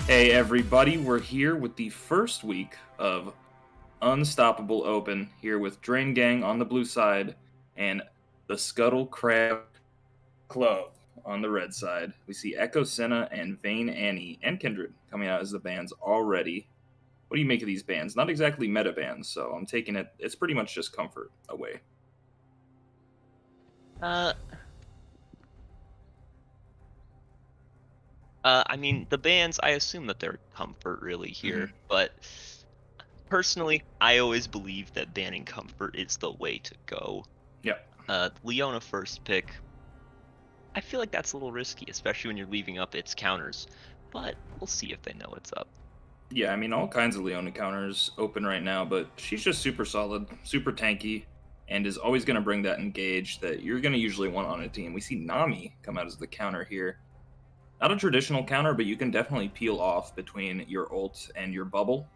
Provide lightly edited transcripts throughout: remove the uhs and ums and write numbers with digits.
Hey everybody, we're here with the first week of Unstoppable Open, here with Drain Gang on the blue side and the Scuttle Crab Club on the red side. We see Echo Senna and Vane Annie and Kindred coming out as the bands already. What do you make of these bands? Not exactly meta bands, so I'm taking it's pretty much just comfort away. Uh, I mean, the bands, I assume that they're comfort really Hmm. here, but personally, I always believe that banning comfort is the way to go. Yeah. Leona first pick, I feel like that's a little risky, especially when you're leaving up its counters, but we'll see if they know what's up. Yeah, I mean, all kinds of Leona counters open right now, but she's just super solid, super tanky, and is always going to bring that engage that you're going to usually want on a team. We see Nami come out as the counter here. Not a traditional counter, but you can definitely peel off between your ult and your bubble.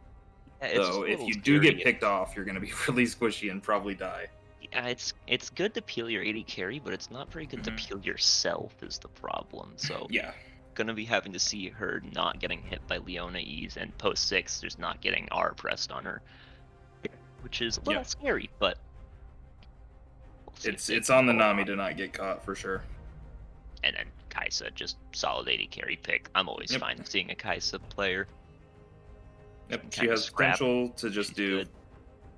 Yeah, it's just Though, a if little you do get scary. picked off, you're going to be really squishy and probably die. Yeah, it's good to peel your AD carry, but it's not very good to Hmm. peel yourself is the problem. So Yeah, gonna be having to see her not getting hit by Leona E's and post 6 there's not getting R pressed on her, which is a yeah. little scary, but we'll see if It's they it's can on the pull it Nami off. to not get caught for sure. And then Kaisa, just solid AD carry pick. I'm always Yep, fine seeing a Kaisa player. She yep. can She kind of has scrap. potential to just She's do good.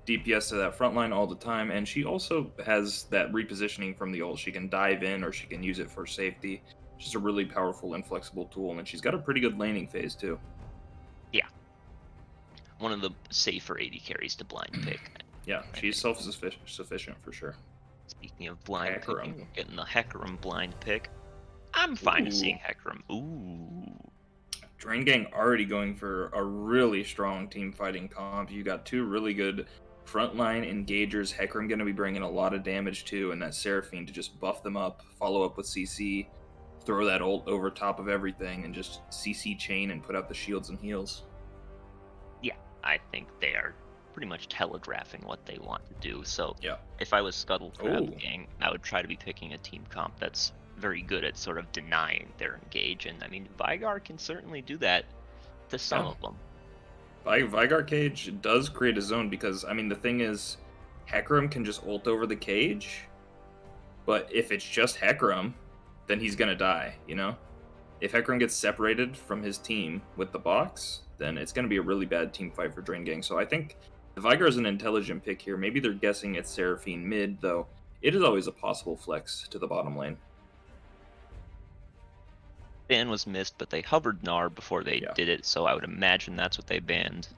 DPS to that front line all the time, and she also has that repositioning from the ult. She can dive in or she can use it for safety. She's a really powerful and flexible tool, and she's got a pretty good laning phase too. Yeah, one of the safer AD carries to blind pick, Yeah, I she's think. self-sufficient for sure. Speaking of blind Hecarim. picking, we're getting the Hecarim blind pick. I'm fine Ooh, seeing Hecarim. Ooh. Drain Gang already going for a really strong team fighting comp. You got two really good frontline engagers. Hecarim going to be bringing a lot of damage too, and that Seraphine to just buff them up, follow up with CC, throw that ult over top of everything, and just CC chain and put out the shields and heals. Yeah, I think they are pretty much telegraphing what they want to do. So Yeah. if I was Scuttle Crab Oh, Gang, I would try to be picking a team comp that's very good at sort of denying their engage. And I mean, Vigar can certainly do that to some yeah. of them. Vigar Cage does create a zone because, I mean, the thing is, Hecarim can just ult over the cage, but if it's just Hecarim, then he's going to die, you know? If Hecarim gets separated from his team with the box, then it's going to be a really bad team fight for Drain Gang. So I think the Vigar is an intelligent pick here. Maybe they're guessing it's Seraphine mid, though it is always a possible flex to the bottom lane. Ban was missed, but they hovered Gnar before they Yeah. did it, so I would imagine that's what they banned.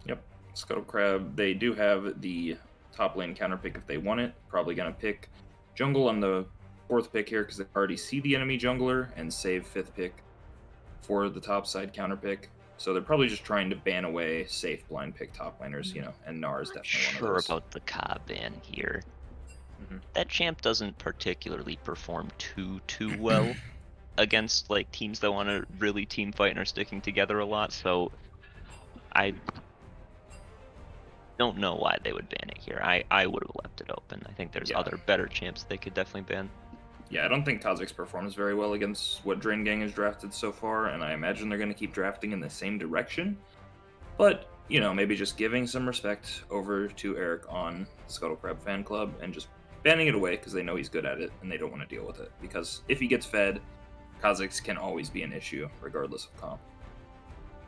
Yep. Scuttle Crab, they do have the top lane counter pick if they want it. Probably going to pick jungle on the fourth pick here because they already see the enemy jungler and save fifth pick for the top side counter pick. So they're probably just trying to ban away safe blind pick top laners, and Gnar is Not definitely one of sure those. about the Ka ban here. Hmm. That champ doesn't particularly perform too well against like teams that want to really team fight and are sticking together a lot. So I don't know why they would ban it here. I would have left it open. I think there's Yeah. other better champs they could definitely ban. Yeah, I don't think Kha'Zix performs very well against what Drain Gang has drafted so far, and I imagine they're going to keep drafting in the same direction. But, maybe just giving some respect over to Eric on the Scuttle Crab fan club and just banning it away because they know he's good at it and they don't want to deal with it. Because if he gets fed, Kha'Zix can always be an issue, regardless of comp.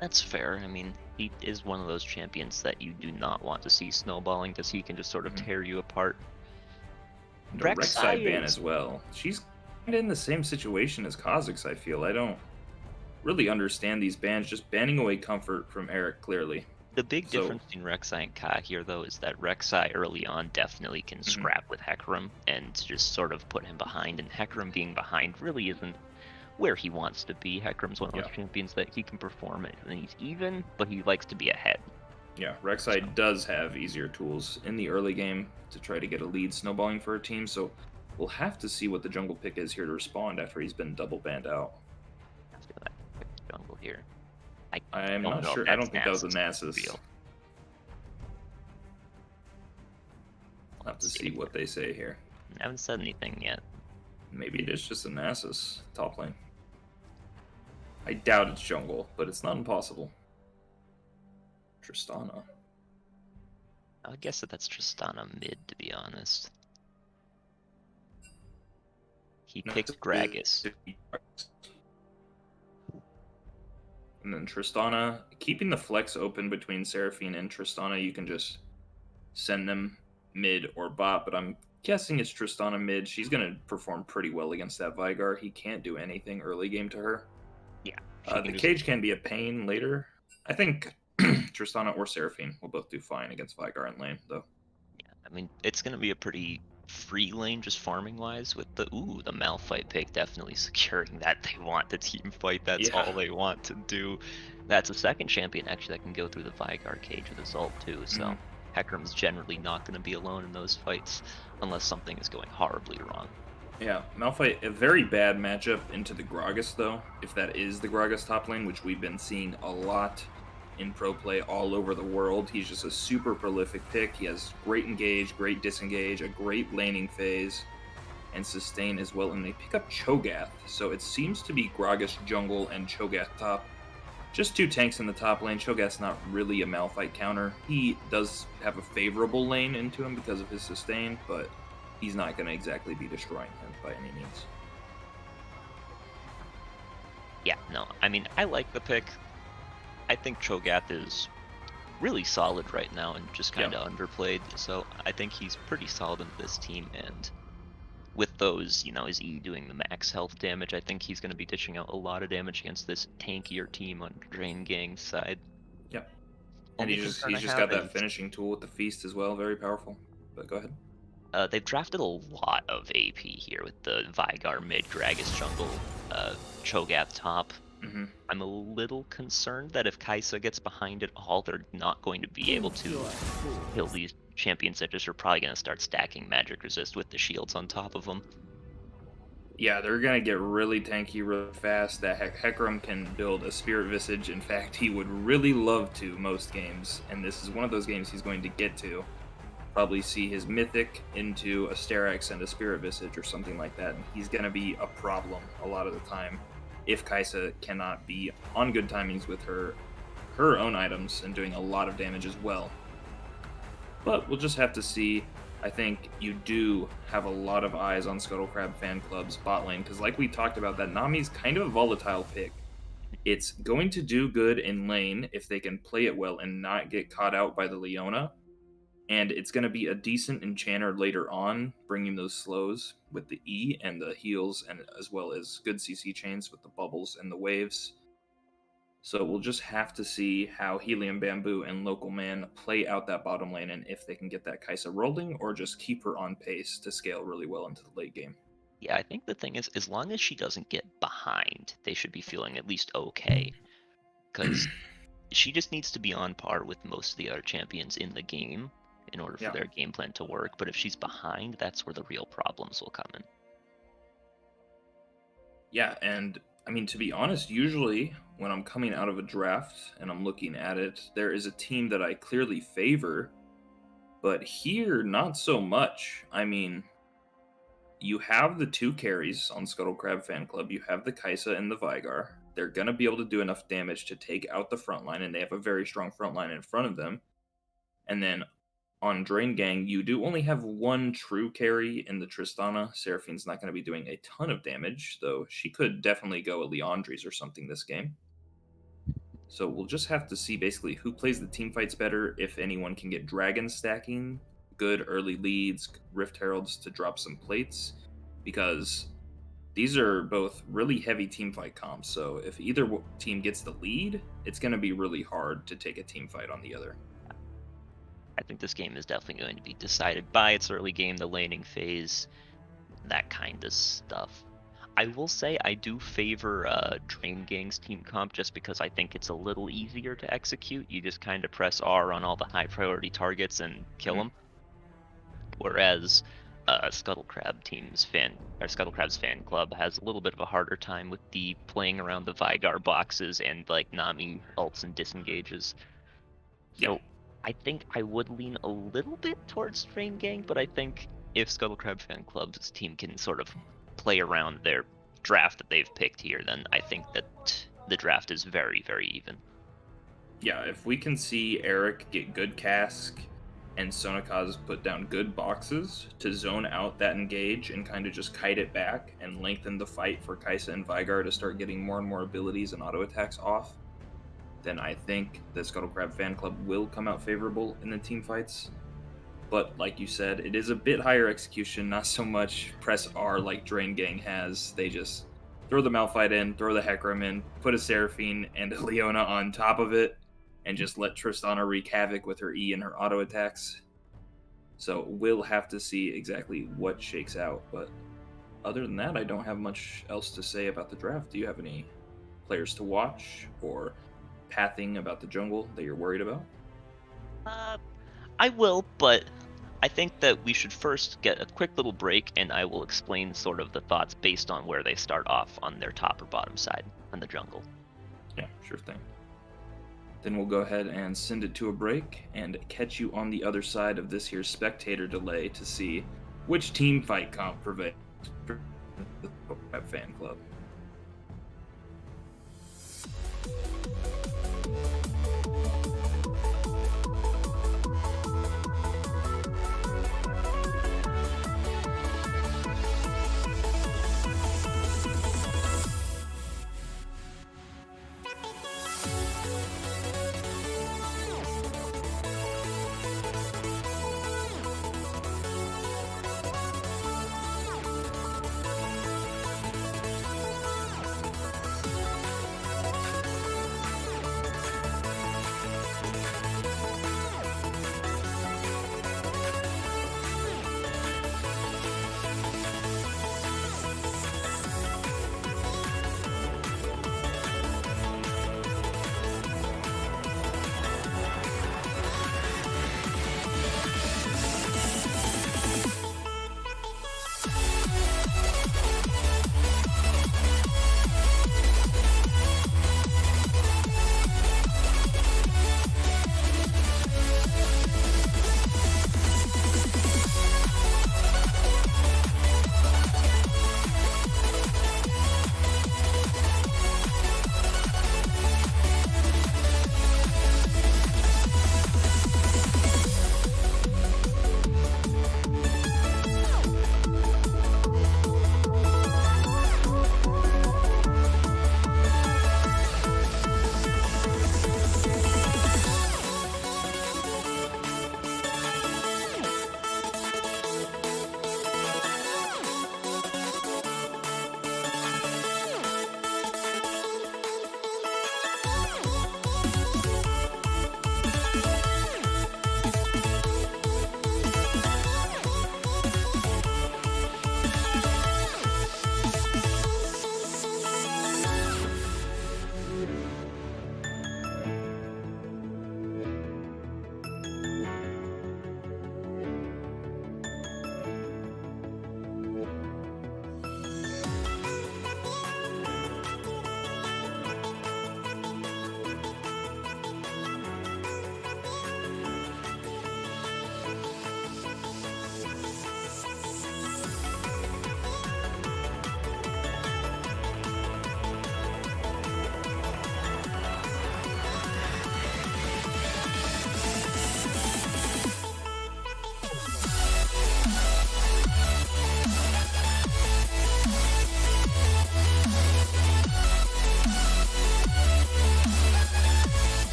That's fair. I mean, he is one of those champions that you do not want to see snowballing because he can just sort of Hmm. tear you apart. And a Rek'Sai Rek'Sai ban is as well. She's kind of in the same situation as Kha'Zix, I feel. I don't really understand these bans, just banning away comfort from Eric clearly. the big So, difference between Rek'Sai and Ka here, though, is that Rek'Sai early on definitely can mhm, scrap with Hecarim and just sort of put him behind. And Hecarim being behind really isn't where he wants to be. Hecarim's one of yeah. those champions that he can perform it, and he's even, but he likes to be ahead. Yeah, So Rek'Sai does have easier tools in the early game to try to get a lead snowballing for a team, so we'll have to see what the jungle pick is here to respond after he's been double banned out. I feel like I picked jungle here. I I'm don't not know if sure. I that's don't think that was a Nasus Nasus. real. I'll have to Let's see see. what they say here. I haven't said anything yet. Maybe it is just a Nasus top lane. I doubt it's jungle, but it's not impossible. Tristana. I would guess that that's Tristana mid, to be honest. He No, picked Gragas. And then Tristana, keeping the flex open between Seraphine and Tristana, you can just send them mid or bot, but I'm guessing it's Tristana mid. She's going to perform pretty well against that Vigar. He can't do anything early game to her. Yeah, The cage can be a pain later. I think Tristana or Seraphine will both do fine against Vigar in lane, though. Yeah, I mean, it's going to be a pretty free lane just farming wise with the Malphite pick definitely securing that. They want the team fight. That's Yeah. all they want to do. That's a second champion actually that can go through the Vigar cage with Assault too. So Hecarim's generally not going to be alone in those fights unless something is going horribly wrong. Yeah, Malphite, a very bad matchup into the Gragas, though, if that is the Gragas top lane, which we've been seeing a lot in pro play all over the world. He's just a super prolific pick. He has great engage, great disengage, a great laning phase, and sustain as well. And they pick up Cho'Gath, so it seems to be Gragas jungle and Cho'Gath top. Just two tanks in the top lane. Cho'Gath's not really a Malphite counter. He does have a favorable lane into him because of his sustain, but he's not going to exactly be destroying him by any means. Yeah, no, I mean, I like the pick. I think Cho'Gath is really solid right now and just kind of underplayed, so I think he's pretty solid in this team, and with those, his E doing the max health damage, I think he's going to be dishing out a lot of damage against this tankier team on Drain Gang's side. Yep. And he's just got that finishing tool with the Feast as well, very powerful. But go ahead. They've drafted a lot of AP here with the Vigar mid, Gragas jungle, Cho'Gath top. I'm a little concerned that if Kai'Sa gets behind it all, they're not going to be able to kill these champions that just are probably going to start stacking magic resist with the shields on top of them. Yeah, they're going to get really tanky really fast. That Hecarim can build a Spirit Visage. In fact, he would really love to most games, and this is one of those games he's going to get to. Probably see his Mythic into a Sterak's and a Spirit Visage or something like that, and he's going to be a problem a lot of the time if Kai'Sa cannot be on good timings with her own items and doing a lot of damage as well. But we'll just have to see. I think you do have a lot of eyes on Scuttlecrab fan club's bot lane, because like we talked about, that Nami's kind of a volatile pick. It's going to do good in lane if they can play it well and not get caught out by the Leona, and it's going to be a decent enchanter later on, bringing those slows with the E and the heals, and as well as good CC chains with the bubbles and the waves. So we'll just have to see how Helium Bamboo and Local Man play out that bottom lane, and if they can get that Kai'Sa rolling or just keep her on pace to scale really well into the late game. Yeah, I think the thing is, as long as she doesn't get behind, they should be feeling at least okay. Because she just needs to be on par with most of the other champions in the game in order for their game plan to work. But if she's behind, that's where the real problems will come in. Yeah, and I mean, to be honest, usually when I'm coming out of a draft and I'm looking at it, there is a team that I clearly favor, but here, not so much. I mean, you have the two carries on Scuttlecrab Fan Club. You have the Kai'Sa and the Vigar. They're going to be able to do enough damage to take out the front line, and they have a very strong front line in front of them. And then on Drain Gang, you do only have one true carry in the Tristana. Seraphine's not going to be doing a ton of damage, though she could definitely go a Leandri's or something this game. So we'll just have to see basically who plays the team fights better, if anyone can get dragon stacking, good early leads, Rift Heralds to drop some plates, because these are both really heavy team fight comps. So if either team gets the lead, it's going to be really hard to take a team fight on the other. I think this game is definitely going to be decided by its early game, the laning phase, that kind of stuff. I will say I do favor Drain Gang's team comp just because I think it's a little easier to execute. You just kind of press R on all the high priority targets and kill them. Whereas Scuttlecrab's fan club has a little bit of a harder time with the playing around the Vigar boxes and like Nami ults and disengages. So I think I would lean a little bit towards Drain Gang, but I think if Scuttlecrab fan club's team can sort of play around their draft that they've picked here, then I think that the draft is very, very even. Yeah, if we can see Eric get good cask and Sonakaz put down good boxes to zone out that engage and kind of just kite it back and lengthen the fight for Kaisa and Vigar to start getting more and more abilities and auto attacks off, then I think the Scuttle Crab fan club will come out favorable in the team fights. But like you said, it is a bit higher execution, not so much press R like Drain Gang has. They just throw the Malphite in, throw the Hecarim in, put a Seraphine and a Leona on top of it, and just let Tristana wreak havoc with her E and her auto attacks. So we'll have to see exactly what shakes out. But other than that, I don't have much else to say about the draft. Do you have any players to watch or pathing about the jungle that you're worried about? I will, but I think that we should first get a quick little break, and I will explain sort of the thoughts based on where they start off on their top or bottom side on the jungle. Yeah, sure thing. Then we'll go ahead and send it to a break and catch you on the other side of this here spectator delay to see which team fight comp prevails for the Web Fan Club.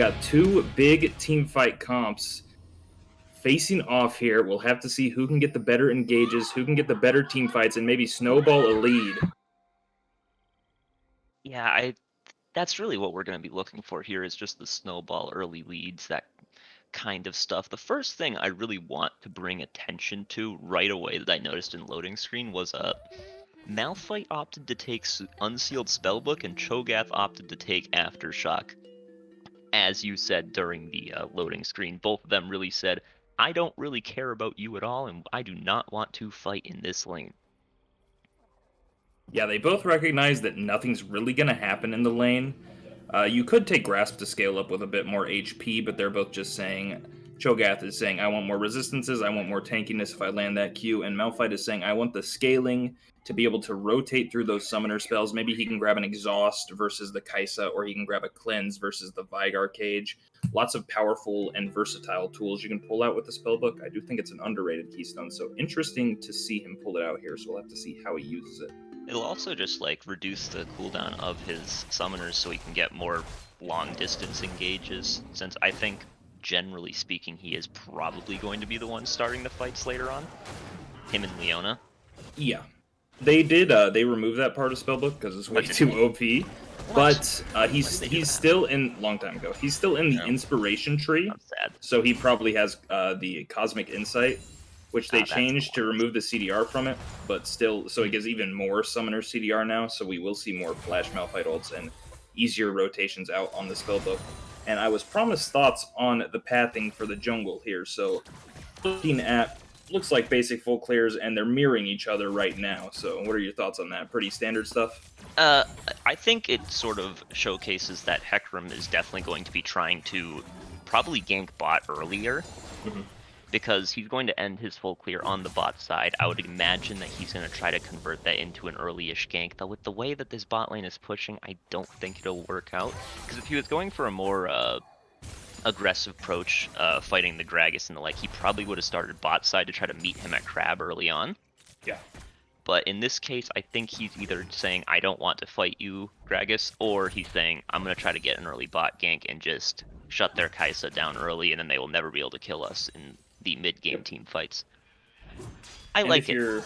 got two big team fight comps facing off here. We'll have to see who can get the better engages, who can get the better team fights, and maybe snowball a lead. Yeah, that's really what we're going to be looking for here is just the snowball early leads, that kind of stuff. The first thing I really want to bring attention to right away that I noticed in loading screen was Malphite opted to take Unsealed Spellbook and Cho'Gath opted to take Aftershock. As you said during the loading screen, both of them really said, I don't really care about you at all, and I do not want to fight in this lane. Yeah, they both recognize that nothing's really going to happen in the lane. You could take Grasp to scale up with a bit more HP, but they're both just saying... Cho'Gath is saying, I want more resistances, I want more tankiness if I land that Q, and Malphite is saying, I want the scaling to be able to rotate through those summoner spells. Maybe he can grab an Exhaust versus the Kai'Sa, or he can grab a Cleanse versus the Vygar Cage. Lots of powerful and versatile tools you can pull out with the spellbook. I do think it's an underrated keystone, so interesting to see him pull it out here, so we'll have to see how he uses it. It'll also just like reduce the cooldown of his summoners so he can get more long distance engages, since I think generally speaking he is probably going to be the one starting the fights later on. Him and Leona. Yeah. They remove that part of spellbook because it's way too OP. But he's still in long time ago. He's still in the inspiration tree. That's sad. So he probably has the Cosmic Insight, which they changed to remove the CDR from it, but still, so it gives even more summoner CDR now. So we will see more Flash Malphite ults and easier rotations out on the spellbook. And I was promised thoughts on the pathing for the jungle here. So looking at, looks like basic full clears, and they're mirroring each other right now. So what are your thoughts on that? Pretty standard stuff? I think it sort of showcases that Hecarim is definitely going to be trying to probably gank bot earlier. Mm-hmm. Because he's going to end his full clear on the bot side. I would imagine that he's going to try to convert that into an early-ish gank, though with the way that this bot lane is pushing, I don't think it'll work out. Because if he was going for a more aggressive approach, fighting the Gragas and the like, he probably would have started bot side to try to meet him at Crab early on. Yeah. But in this case, I think he's either saying, I don't want to fight you, Gragas, or he's saying, I'm going to try to get an early bot gank and just shut their Kai'Sa down early, and then they will never be able to kill us in the mid-game team fights. I like it.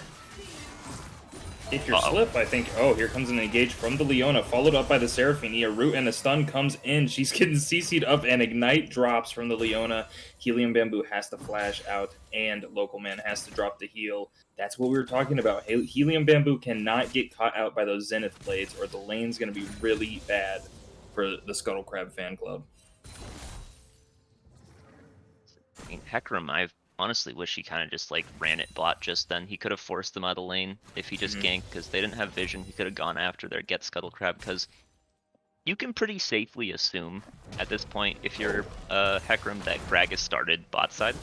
If you're Slip, I think, oh, here comes an engage from the Leona, followed up by the Seraphine. A root and a stun comes in. She's getting CC'd up, and Ignite drops from the Leona. Helium Bamboo has to flash out, and Local Man has to drop the heal. That's what we were talking about. Helium Bamboo cannot get caught out by those Zenith Blades, or the lane's going to be really bad for the Scuttle Crab fan club. I mean, Hecarim, I honestly wish he kind of just like ran it bot just then. He could have forced them out of the lane if he just ganked, because they didn't have vision. He could have gone after their Get Scuttle Crab, because you can pretty safely assume at this point, if you're Hecarim, that Gragas started bot side.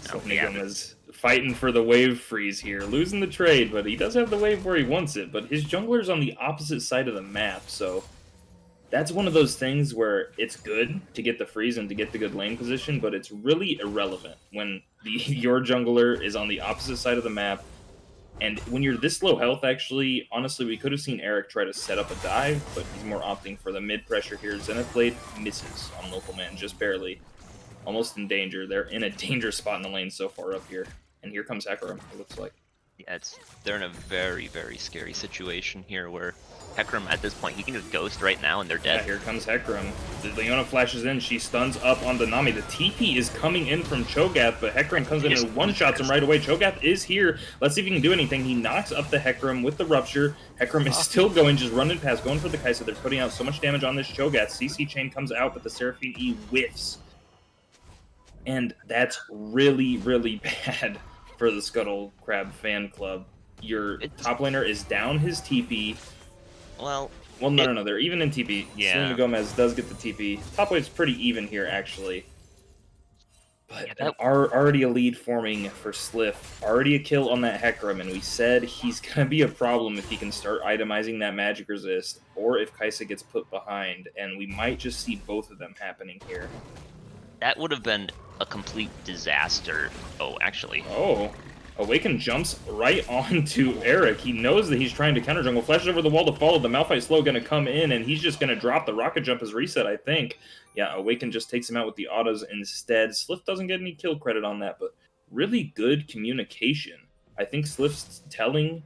So Nigam is fighting for the wave freeze here, losing the trade, but he does have the wave where he wants it. But his jungler's on the opposite side of the map, so that's one of those things where it's good to get the freeze and to get the good lane position, but it's really irrelevant when your jungler is on the opposite side of the map. And when you're this low health, actually, honestly, we could have seen Eric try to set up a dive, but he's more opting for the mid pressure here. Zenith Blade misses on Local Man, just barely. Almost in danger. They're in a dangerous spot in the lane so far up here. And here comes Hecarim, it looks like. Yeah, they're in a very, very scary situation here where Hecarim, at this point, he can just ghost right now and they're dead. Yeah, here comes Hecarim. The Leona flashes in, she stuns up on the Nami. The TP is coming in from Cho'Gath, but Hecarim comes in and one-shots him right away. Cho'Gath is here. Let's see if he can do anything. He knocks up the Hecarim with the Rupture. Hecarim is still going, just running past, going for the Kai'Sa. They're putting out so much damage on this Cho'Gath. CC Chain comes out, but the Seraphine E whiffs. And that's really, really bad for the Scuttle Crab fan club. Your top laner is down his TP. Well, no, they're even in TP. Yeah. Selena Gomez does get the TP. Top lane's pretty even here, actually. But Yeah, already a lead forming for Sliff. Already a kill on that Hecarim, and we said he's going to be a problem if he can start itemizing that magic resist, or if Kai'Sa gets put behind, and we might just see both of them happening here. that would have been a complete disaster. Oh, actually. Oh. Awaken jumps right onto Eric. He knows that he's trying to counter jungle. Flashes over the wall to follow. The Malphite slow going to come in, and he's just going to drop the rocket jump as reset, I think. Yeah, Awaken just takes him out with the autos instead. Sliff doesn't get any kill credit on that, but really good communication. I think Sliff's telling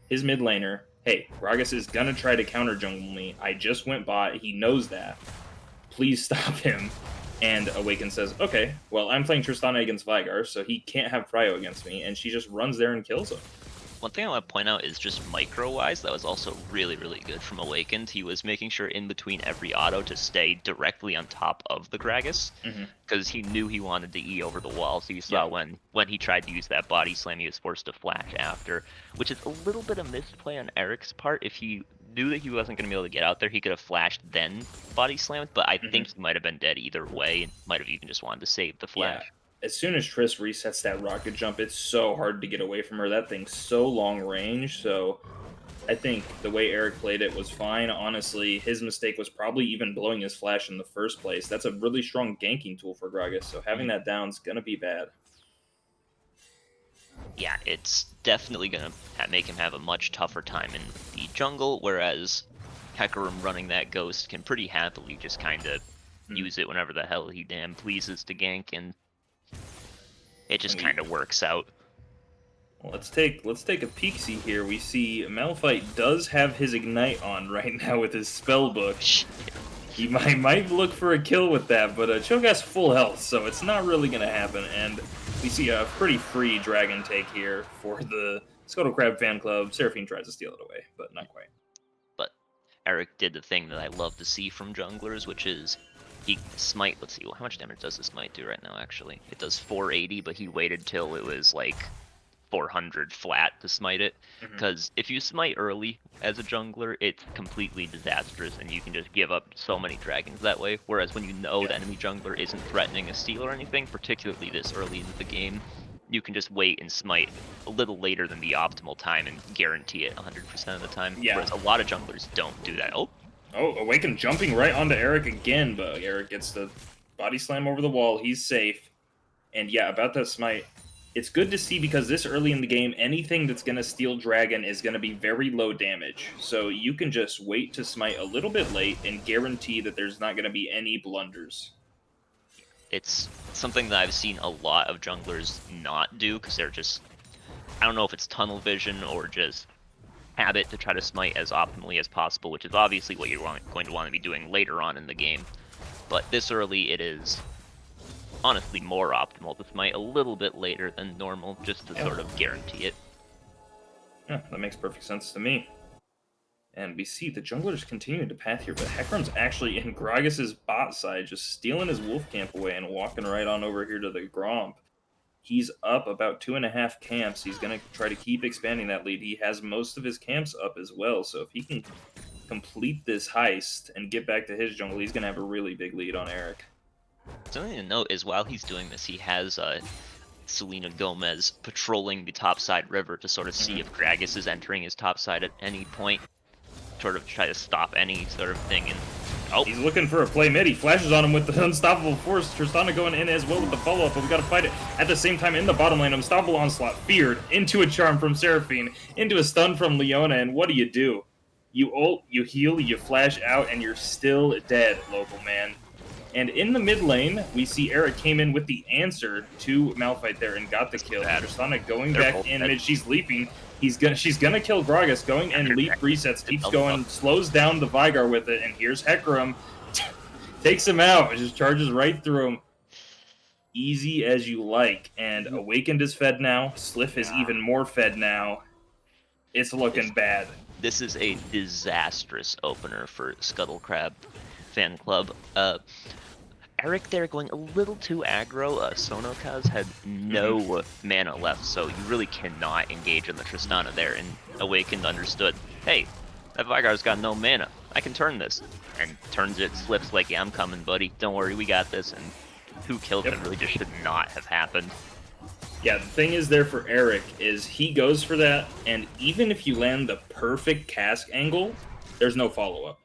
his mid laner, hey, Gragas is going to try to counter jungle me. I just went bot. He knows that. Please stop him. And Awaken says, okay, well, I'm playing Tristana against Vigar, so he can't have Cryo against me, and she just runs there and kills him. One thing I want to point out is just micro-wise, that was also really, really good from Awakened. He was making sure in between every auto to stay directly on top of the Gragas, because he knew he wanted to E over the wall, so you saw when he tried to use that body slam, he was forced to flash after, which is a little bit of misplay on Eric's part. If he knew that he wasn't going to be able to get out there, he could have flashed then body slammed, but I think he might have been dead either way, and might have even just wanted to save the flash. Yeah. As soon as Triss resets that rocket jump, it's so hard to get away from her. That thing's so long range, so I think the way Eric played it was fine. Honestly, his mistake was probably even blowing his flash in the first place. That's a really strong ganking tool for Gragas, so having that down is going to be bad. Yeah, it's definitely going to make him have a much tougher time in the jungle, whereas Hecarim running that Ghost can pretty happily just kind of use it whenever the hell he damn pleases to gank, and it just kind of works out. Well, let's take a peek-see here. We see Malphite does have his Ignite on right now with his spellbook. He might look for a kill with that, but Cho'Gath's full health, so it's not really going to happen, and we see a pretty free dragon take here for the Scuttle Crab fan club. Seraphine tries to steal it away, but not quite. But Eric did the thing that I love to see from junglers, which is he smite. Let's see, how much damage does the smite do right now, actually? It does 480, but he waited till it was like 400 flat to smite it, because if you smite early as a jungler, it's completely disastrous and you can just give up so many dragons that way, whereas when you know the enemy jungler isn't threatening a steal or anything, particularly this early into the game, you can just wait and smite a little later than the optimal time and guarantee it 100% of the time, whereas a lot of junglers don't do that. Oh, Awaken jumping right onto Eric again, but Eric gets the body slam over the wall. He's safe. And yeah, about that smite, it's good to see because this early in the game, anything that's going to steal Dragon is going to be very low damage. So you can just wait to smite a little bit late and guarantee that there's not going to be any blunders. It's something that I've seen a lot of junglers not do because they're just, I don't know if it's tunnel vision or just habit to try to smite as optimally as possible, which is obviously what you're going to want to be doing later on in the game. But this early, it is honestly more optimal to smite a little bit later than normal, just to sort of guarantee it. Yeah, that makes perfect sense to me. And we see the junglers continuing to path here, but Hecarim's actually in Gragas' bot side, just stealing his wolf camp away and walking right on over here to the Gromp. He's up about 2.5 camps. He's going to try to keep expanding that lead. He has most of his camps up as well, so if he can complete this heist and get back to his jungle, he's going to have a really big lead on Eric. Something to note is while he's doing this, he has Selena Gomez patrolling the topside river to sort of see if Gragas is entering his topside at any point, sort of try to stop any sort of thing. And he's looking for a play mid. He flashes on him with the Unstoppable Force. Tristana going in as well with the follow-up, but we got to fight it at the same time in the bottom lane. Unstoppable Onslaught, feared, into a charm from Seraphine, into a stun from Leona, and what do? You ult, you heal, you flash out, and you're still dead, local man. And in the mid lane, we see Eric came in with the answer to Malphite there and got the kill. Tristana going back in mid. She's leaping. She's gonna kill Gragas. Going and leap resets. Keeps going. Slows down the Vigar with it. And here's Hecarim. Takes him out. Just charges right through him. Easy as you like. And Awakened is fed now. Sliff is even more fed now. It's looking bad. This is a disastrous opener for Scuttle Crab fan club. Eric there going a little too aggro. Sonokaz had no mana left, so you really cannot engage in the Tristana there, and Awakened understood, hey, that Vigar's got no mana. I can turn this. And turns it, slips like, yeah, I'm coming, buddy. Don't worry, we got this. And 2 kills that really just should not have happened. Yeah, the thing is there for Eric is he goes for that, and even if you land the perfect cask angle, there's no follow-up.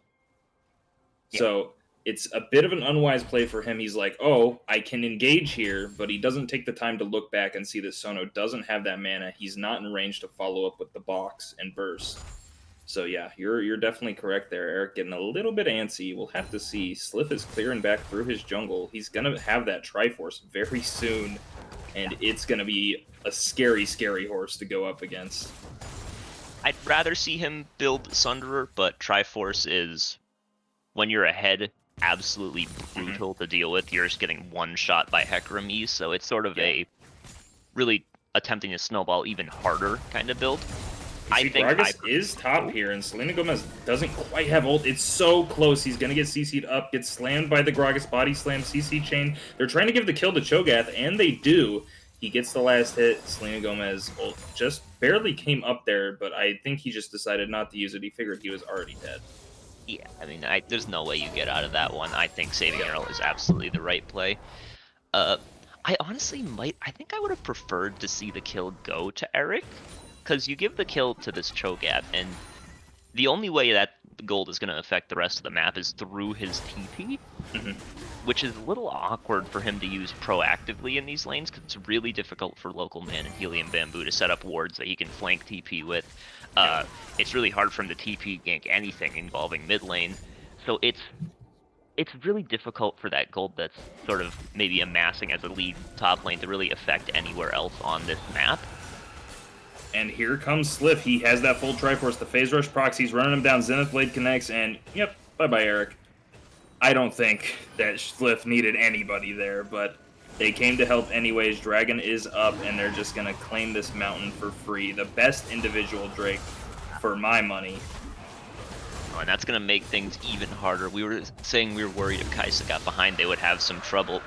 So it's a bit of an unwise play for him. He's like, oh, I can engage here, but he doesn't take the time to look back and see that Sono doesn't have that mana. He's not in range to follow up with the box and burst. So yeah, you're definitely correct there, Eric. Getting a little bit antsy. We'll have to see. Sliff is clearing back through his jungle. He's gonna have that Triforce very soon, and it's gonna be a scary, scary horse to go up against. I'd rather see him build Sunderer, but Triforce is, when you're ahead, absolutely brutal to deal with. You're just getting one shot by Hecarim, so it's sort of a really attempting to snowball even harder kind of build. I think Gragas is top here, and Selena Gomez doesn't quite have ult. It's so close. He's going to get CC'd up, gets slammed by the Gragas body slam, CC chain. They're trying to give the kill to Cho'Gath, and they do. He gets the last hit. Selena Gomez ult just barely came up there, but I think he just decided not to use it. He figured he was already dead. Yeah, I mean, there's no way you get out of that one. I think saving your ult is absolutely the right play. I honestly I think I would have preferred to see the kill go to Eric, because you give the kill to this Cho'Gath, and the only way that gold is going to affect the rest of the map is through his TP, which is a little awkward for him to use proactively in these lanes, because it's really difficult for local man and Helium Bamboo to set up wards that he can flank TP with. It's really hard for him to TP gank anything involving mid lane, so it's really difficult for that gold that's sort of maybe amassing as a lead top lane to really affect anywhere else on this map. And here comes Sliff. He has that full Triforce, the Phase Rush proxies, running him down. Zenith Blade connects, and yep, bye-bye, Eric. I don't think that Sliff needed anybody there, but they came to help anyways. Dragon is up, and they're just going to claim this mountain for free. The best individual Drake for my money. Oh, and that's going to make things even harder. We were saying we were worried if Kai'Sa got behind, they would have some trouble.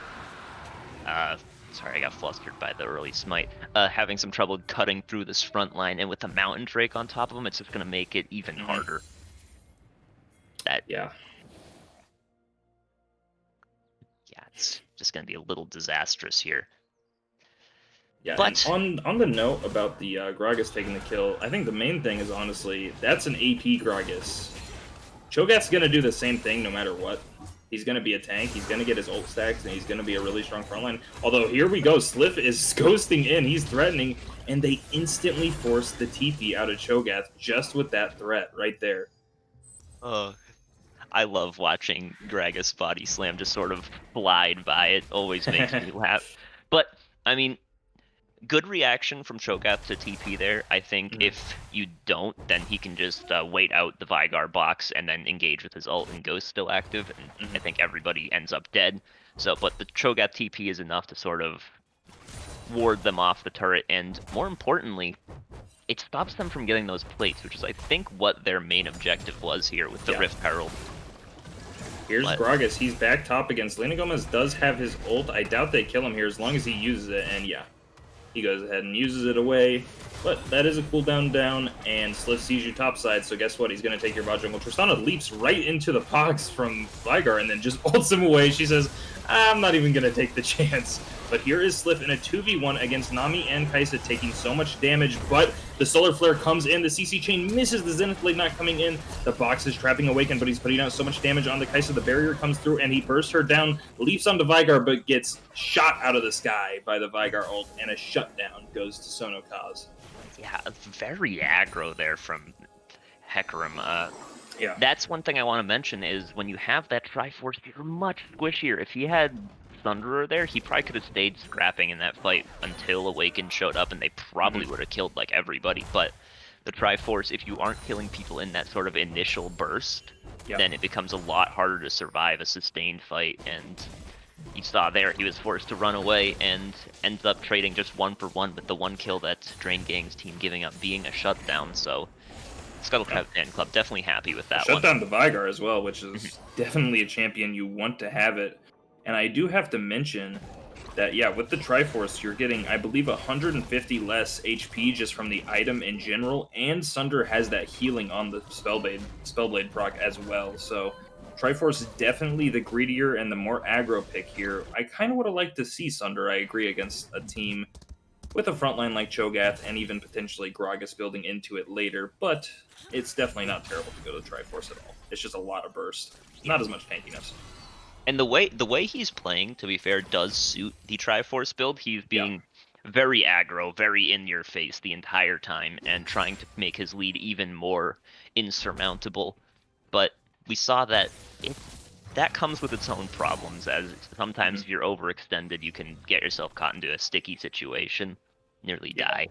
Sorry, I got flustered by the early smite. Having some trouble cutting through this front line, and with the Mountain Drake on top of him, it's just going to make it even harder. Yeah, it's just going to be a little disastrous here. Yeah, but on the note about the Gragas taking the kill, I think the main thing is, honestly, that's an AP Gragas. Cho'Gath's going to do the same thing no matter what. He's going to be a tank, he's going to get his ult stacks, and he's going to be a really strong frontline. Although, here we go, Sliff is ghosting in, he's threatening, and they instantly force the TP out of Cho'Gath just with that threat right there. I love watching Gragas body slam just sort of glide by. It always makes me laugh. But, I mean, good reaction from Cho'Gath to TP there. I think if you don't, then he can just wait out the Veigar box and then engage with his ult, and Ghost still active, and I think everybody ends up dead. So, but the Cho'Gath TP is enough to sort of ward them off the turret, and more importantly, it stops them from getting those plates, which is, I think, what their main objective was here with the Rift Herald. Here's Gragas. He's back top against Selena Gomez. Does have his ult. I doubt they kill him here as long as he uses it, and yeah. He goes ahead and uses it away, but that is a cooldown down, and Sliff sees you topside, so guess what? He's going to take your bot jungle. Tristana leaps right into the box from Veigar and then just ults him away. She says, I'm not even going to take the chance. But here is Sliff in a 2v1 against Nami and Kai'Sa, taking so much damage, but the Solar Flare comes in, the CC chain misses, the Zenith Blade not coming in, the box is trapping Awaken, but he's putting out so much damage on the Kai'Sa, the barrier comes through, and he bursts her down, leaps onto Veigar, but gets shot out of the sky by the Veigar ult, and a shutdown goes to Sono Kaz. Yeah, very aggro there from Hecarim. Yeah. That's one thing I want to mention is when you have that Triforce, you're much squishier. If he had Thunderer there, he probably could have stayed scrapping in that fight until Awaken showed up, and they probably would have killed like everybody. But the Triforce, if you aren't killing people in that sort of initial burst, then it becomes a lot harder to survive a sustained fight. And you saw there, he was forced to run away and ends up trading just 1-for-1 with the one kill that Drain Gang's team giving up being a shutdown. So Scuttle Club definitely happy with that one. Shutdown to Veigar as well, which is definitely a champion you want to have it. And I do have to mention that, yeah, with the Triforce, you're getting, I believe, 150 less HP just from the item in general, and Sunder has that healing on the Spellblade proc as well. So Triforce is definitely the greedier and the more aggro pick here. I kind of would have liked to see Sunder, I agree, against a team with a frontline like Cho'Gath and even potentially Gragas building into it later, but it's definitely not terrible to go to Triforce at all. It's just a lot of burst, not as much tankiness. And the way he's playing, to be fair, does suit the Triforce build. He's Yeah. being very aggro, very in your face the entire time, and trying to make his lead even more insurmountable. But we saw that that comes with its own problems, as sometimes Mhm. if you're overextended, you can get yourself caught into a sticky situation, nearly Yeah. die.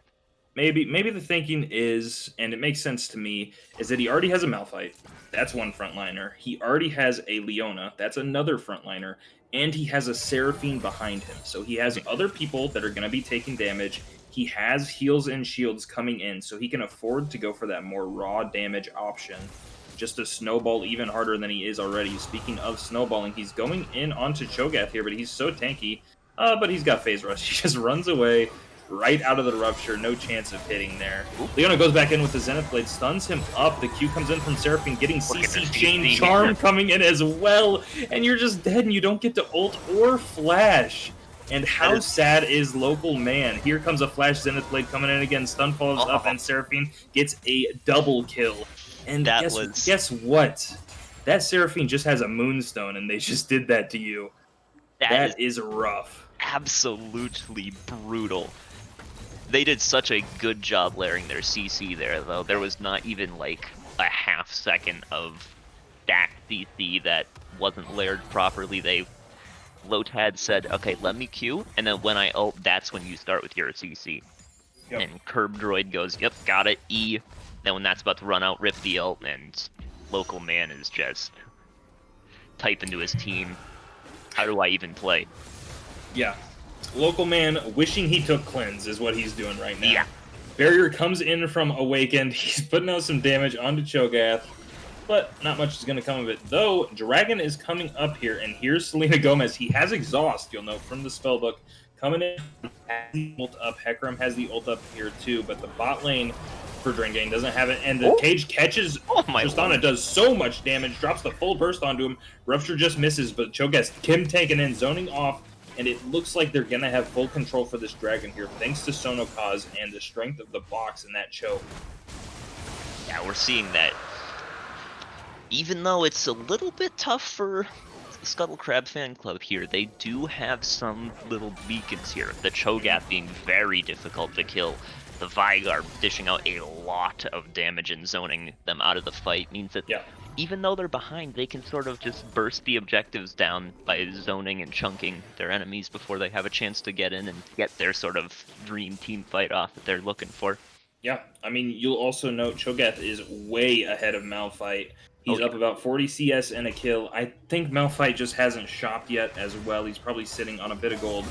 Maybe the thinking is, and it makes sense to me, is that he already has a Malphite. That's one frontliner. He already has a Leona. That's another frontliner. And he has a Seraphine behind him. So he has other people that are going to be taking damage. He has heals and shields coming in, so he can afford to go for that more raw damage option. Just to snowball even harder than he is already. Speaking of snowballing, he's going in onto Cho'Gath here, but he's so tanky. But he's got Phase Rush. He just runs away right out of the rupture. No chance of hitting there. Oop. Leona goes back in with the Zenith Blade, stuns him up. The Q comes in from Seraphine, getting Look at CC this Chain CC. Charm coming in as well. And you're just dead and you don't get to ult or flash. And how sad is Local Man? Here comes a Flash Zenith Blade coming in again. Stun follows up, and Seraphine gets a double kill. And That guess what? That Seraphine just has a Moonstone, and they just did that to you. that is That is rough. absolutely brutal. They did such a good job layering their CC there, though. There was not even like a half second of stacked CC that wasn't layered properly. Lotad said, okay, let me Q, and then when I ult, that's when you start with your CC. Yep. And Curb Droid goes, yep, got it, E. Then when that's about to run out, rip the ult, and Local Man is just typing to his team, how do I even play? Yeah. Local Man wishing he took Cleanse is what he's doing right now. Yeah. Barrier comes in from Awakened. He's putting out some damage onto Cho'Gath, but not much is going to come of it. Though, Dragon is coming up here, and here's Selena Gomez. He has Exhaust, you'll note, from the spellbook. Coming in, has the ult up. Hecarim has the ult up here, too, but the bot lane for Drain Gang doesn't have it, and the cage catches Tristana, does so much damage, drops the full burst onto him. Rupture just misses, but Cho'Gath, Kim tanking in, zoning off, and it looks like they're going to have full control for this Dragon here, thanks to Sonokaz and the strength of the box in that choke. Yeah, we're seeing that. Even though it's a little bit tough for the Scuttle Crab fan club here, they do have some little beacons here. The Cho'Gath being very difficult to kill. The Veigar dishing out a lot of damage and zoning them out of the fight means that even though they're behind, they can sort of just burst the objectives down by zoning and chunking their enemies before they have a chance to get in and get their sort of dream team fight off that they're looking for. Yeah, I mean, you'll also note Cho'Gath is way ahead of Malphite. He's up about 40 CS and a kill. I think Malphite just hasn't shopped yet as well. He's probably sitting on a bit of gold.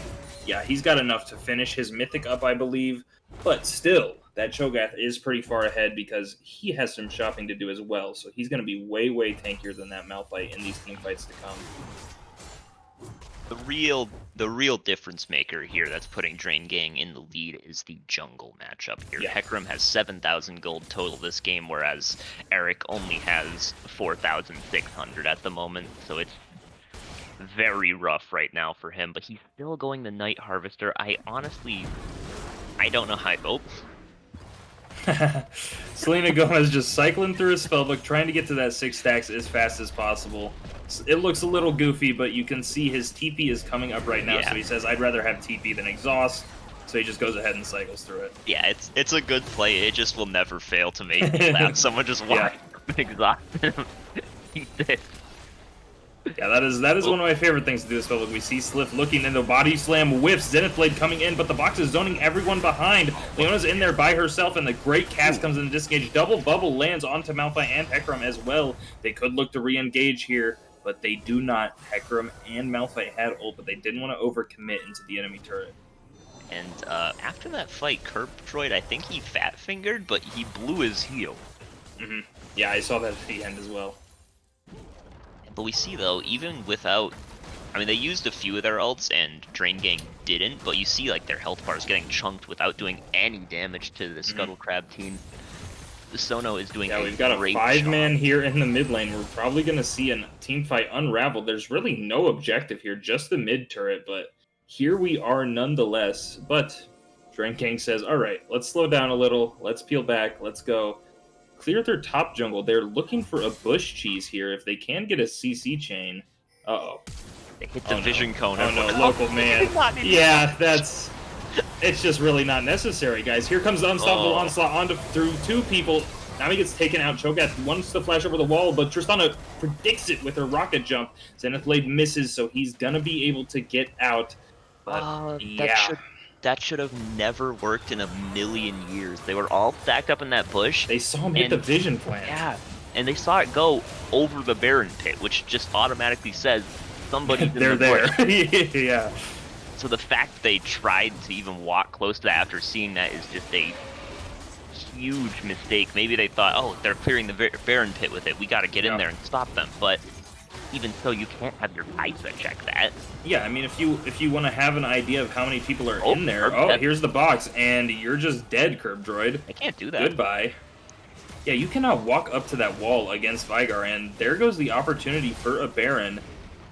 Yeah, he's got enough to finish his Mythic up, I believe. But still, that Cho'Gath is pretty far ahead because he has some shopping to do as well. So he's going to be way, way tankier than that Malphite in these team fights to come. The real difference maker here that's putting Drain Gang in the lead is the jungle matchup here. Yeah. Hecarim has 7,000 gold total this game, whereas Eric only has 4,600 at the moment, so it's very rough right now for him, but he's still going the Night Harvester. I don't know how I vote. Selena Gomez just cycling through his spellbook, trying to get to that 6 stacks as fast as possible. It looks a little goofy, but you can see his TP is coming up right now, so he says, I'd rather have TP than Exhaust, so he just goes ahead and cycles through it. Yeah, it's a good play. It just will never fail to make me laugh. Someone just walked Exhaust him. He did. Yeah, that is one of my favorite things to do this spellbook. We see Sliff looking into body slam, whiffs, Zenith Blade coming in, but the box is zoning everyone behind. Leona's in there by herself, and the great cast comes in to disengage. Double bubble lands onto Malphite and Hecarim as well. They could look to re-engage here, but they do not. Hecarim and Malphite had ult, but they didn't want to overcommit into the enemy turret. And after that fight, Curb Droid, I think he fat-fingered, but he blew his heel. Yeah, I saw that at the end as well. But we see, though, even without... I mean, they used a few of their ults, and Drain Gang didn't, but you see, like, their health bars getting chunked without doing any damage to the Scuttle Crab team. The Sono is doing we've got a 5-man here in the mid lane. We're probably going to see a team fight unravel. There's really no objective here, just the mid turret, but here we are nonetheless. But Drain Gang says, all right, let's slow down a little. Let's peel back. Let's go. Clear their top jungle. They're looking for a bush cheese here. If they can get a CC chain, Uh-oh. They hit the vision cone. Oh no, local man. Yeah, it's just really not necessary, guys. Here comes the unstoppable onslaught through two people. Now he gets taken out. Cho'Gath wants to flash over the wall, but Tristana predicts it with her rocket jump. Zenith Blade misses, so he's gonna be able to get out. But yeah. That should have never worked in a million years. They were all stacked up in that bush. They saw him hit the vision plant. Yeah, and they saw it go over the Baron pit, which just automatically says somebody's in the bush. Yeah. So the fact they tried to even walk close to that after seeing that is just a huge mistake. Maybe they thought, oh, they're clearing the Baron pit with it. We got to get in there and stop them. But even so, you can't have your Isa check that. Yeah, I mean, if you want to have an idea of how many people are in there, here's the box, and you're just dead, Curb Droid. I can't do that. Goodbye. Yeah, you cannot walk up to that wall against Vygar, and there goes the opportunity for a Baron.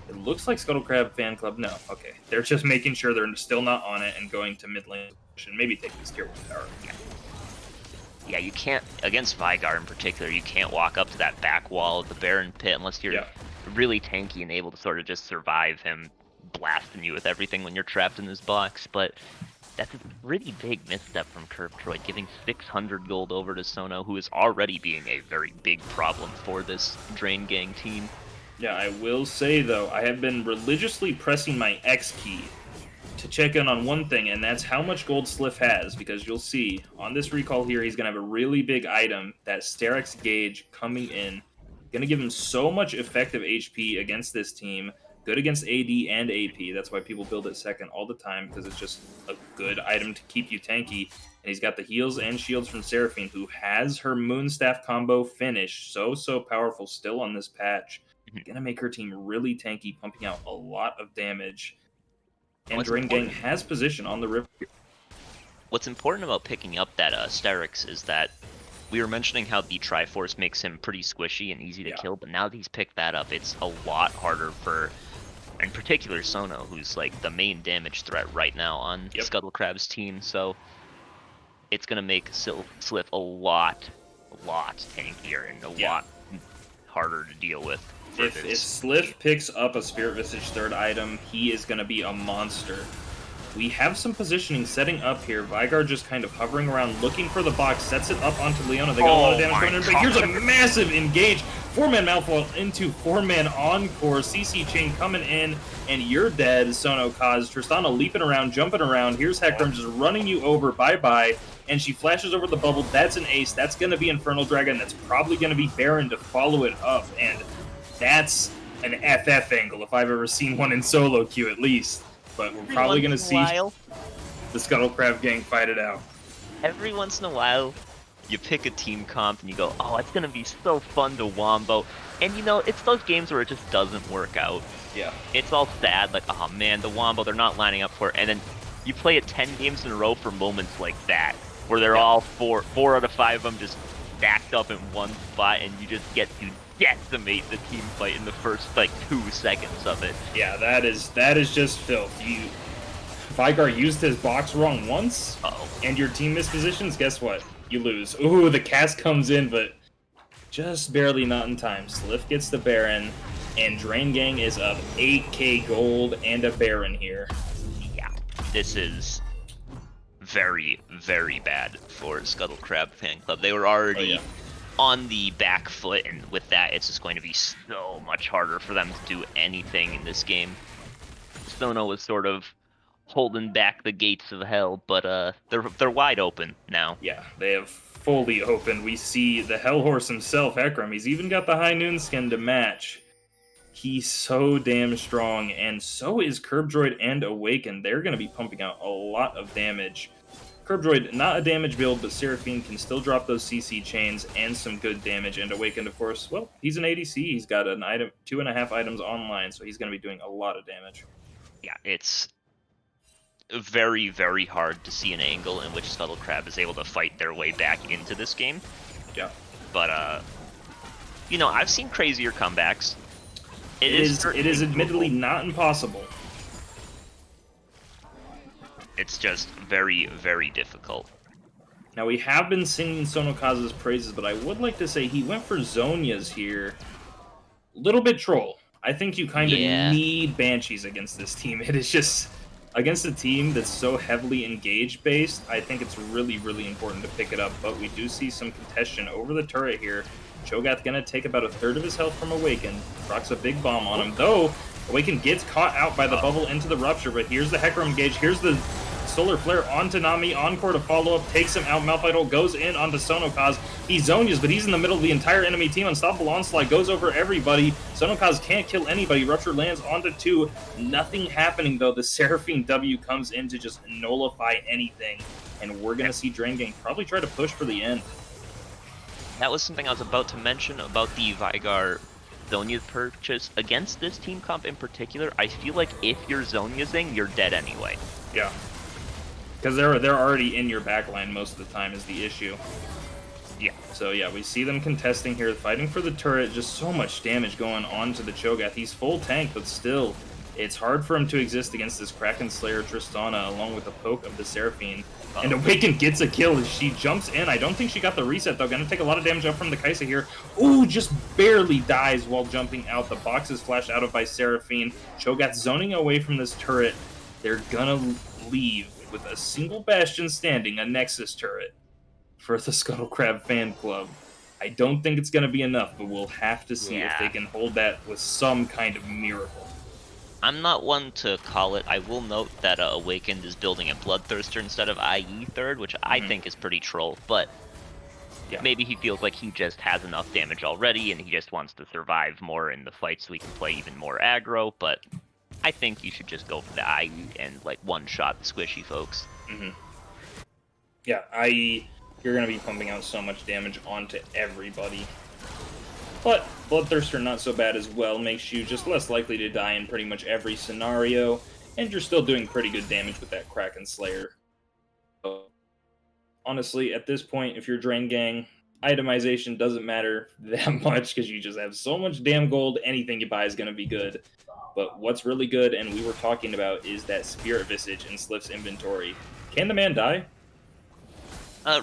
It looks like Scuttle Crab Fan Club. No, okay. They're just making sure they're still not on it and going to mid lane and maybe taking this tier 1 tower. Yeah, you can't, against Vygar in particular, you can't walk up to that back wall of the Baron pit unless you're really tanky and able to sort of just survive him blasting you with everything when you're trapped in this box. But that's a pretty big misstep from Curb Droid, giving 600 gold over to Sono, who is already being a very big problem for this Drain Gang team. Yeah, I will say, though, I have been religiously pressing my X key to check in on one thing, and that's how much gold Sliff has, because you'll see, on this recall here, he's going to have a really big item, that Sterak's Gauge coming in. Going to give him so much effective HP against this team, good against AD and AP. That's why people build it second all the time, because it's just a good item to keep you tanky. And he's got the heals and shields from Seraphine, who has her Moonstaff combo finished. So powerful still on this patch. Gonna make her team really tanky, pumping out a lot of damage. And Drain Gang has position on the river. What's important about picking up that Sterix is that we were mentioning how the Triforce makes him pretty squishy and easy to kill, but now that he's picked that up, it's a lot harder for, in particular, Sono, who's like the main damage threat right now on Scuttle Crab's team. So it's gonna make Sliff a lot tankier and a lot harder to deal with. If Sliff picks up a Spirit Visage third item, he is going to be a monster. We have some positioning setting up here. Vygar just kind of hovering around, looking for the box, sets it up onto Leona. They got a lot of damage going in, but here's a massive engage. 4-man Malfall into 4-man Encore. CC Chain coming in, and you're dead, Sono Kaz. Tristana leaping around, jumping around. Here's Hecarim just running you over. Bye-bye. And she flashes over the bubble. That's an ace. That's going to be Infernal Dragon. That's probably going to be Baron to follow it up. And that's an FF angle, if I've ever seen one in solo queue, at least. But we're probably going to see the Scuttle Crab Gang fight it out. Every once in a while, you pick a team comp and you go, oh, it's going to be so fun to wombo. And, you know, it's those games where it just doesn't work out. Yeah. It's all sad, like, oh, man, the wombo, they're not lining up for it. And then you play it 10 games in a row for moments like that, where they're all four out of 5 of them just stacked up in one spot, and you just get to decimate the team fight in the first, like, 2 seconds of it. Yeah, that is just filth. Vygar used his box wrong once, and your team mispositions, guess what? You lose. Ooh, the cast comes in, but just barely not in time. Sliff gets the Baron, and Drain Gang is up 8k gold and a Baron here. Yeah, this is very, very bad for Scuttle Crab Fan Club. They were already on the back foot, and with that, it's just going to be so much harder for them to do anything in this game. Sono was sort of holding back the gates of hell, but they're wide open now. Yeah, they have fully opened. We see the Hellhorse himself, Hecarim. He's even got the High Noon skin to match. He's so damn strong, and so is Curb Droid and Awaken. They're going to be pumping out a lot of damage. Curb Droid, not a damage build, but Seraphine can still drop those CC chains and some good damage. And Awakened, of course, well, he's an ADC. He's got an item, 2.5 items online, so he's going to be doing a lot of damage. Yeah, it's very, very hard to see an angle in which Scuttle Crab is able to fight their way back into this game. Yeah. But, you know, I've seen crazier comebacks. It is admittedly not impossible. It's just very, very difficult. Now, we have been singing Sono Kaz's praises, but I would like to say he went for Zhonya's here. Little bit troll. I think you kind of Yeah. need Banshees against this team. It is just, against a team that's so heavily engage-based, I think it's really, really important to pick it up. But we do see some contention over the turret here. Cho'Gath gonna take about a third of his health from Awaken. Rocks a big bomb on him, though Awaken gets caught out by the bubble into the Rupture, but here's the Hecarim engage, here's the Solar Flare onto Nami, Encore to follow up, takes him out, Malphite goes in onto Sonokaz. He Zonias, but he's in the middle of the entire enemy team. Unstoppable Onslaught goes over everybody. Sonokaz can't kill anybody. Rupture lands onto 2. Nothing happening, though. The Seraphine W comes in to just nullify anything, and we're going to see Drain Gang probably try to push for the end. That was something I was about to mention about the Veigar Zonia's purchase. Against this team comp in particular, I feel like if you're Zoniasing, you're dead anyway. Yeah. Because they're already in your backline most of the time is the issue. Yeah. So yeah, we see them contesting here, fighting for the turret. Just so much damage going on to the Cho'Gath. He's full tank, but still, it's hard for him to exist against this Kraken Slayer Tristana, along with the poke of the Seraphine. And Awaken gets a kill as she jumps in. I don't think she got the reset, though. Gonna take a lot of damage up from the Kai'Sa here. Ooh, just barely dies while jumping out. The box is flashed out of by Seraphine. Cho'Gath zoning away from this turret. They're gonna leave with a single Bastion standing, a Nexus turret, for the Scuttle Crab fan club. I don't think it's going to be enough, but we'll have to see if they can hold that with some kind of miracle. I'm not one to call it. I will note that Awakened is building a Bloodthirster instead of IE third, which I think is pretty troll, but maybe he feels like he just has enough damage already and he just wants to survive more in the fight so he can play even more aggro, but I think you should just go for the IE and like one-shot the squishy folks. Yeah, IE, you're going to be pumping out so much damage onto everybody. But Bloodthirster not so bad as well, makes you just less likely to die in pretty much every scenario, and you're still doing pretty good damage with that Kraken Slayer. So, honestly, at this point, if you're Drain Gang, itemization doesn't matter that much because you just have so much damn gold, anything you buy is going to be good. But what's really good, and we were talking about, is that Spirit Visage in Sliff's inventory. Can the man die?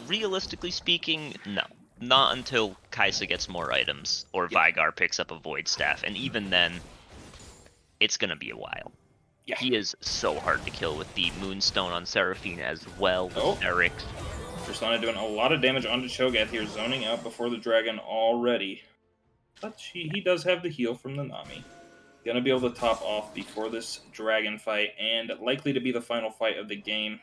Realistically speaking, no. Not until Kai'Sa gets more items, or Veigar picks up a Void Staff, and even then, it's gonna be a while. Yeah. He is so hard to kill with the Moonstone on Seraphine as well, with Eric's. Tristana doing a lot of damage onto Cho'Gath here, zoning out before the dragon already. But he does have the heal from the Nami. Gonna be able to top off before this dragon fight, and likely to be the final fight of the game.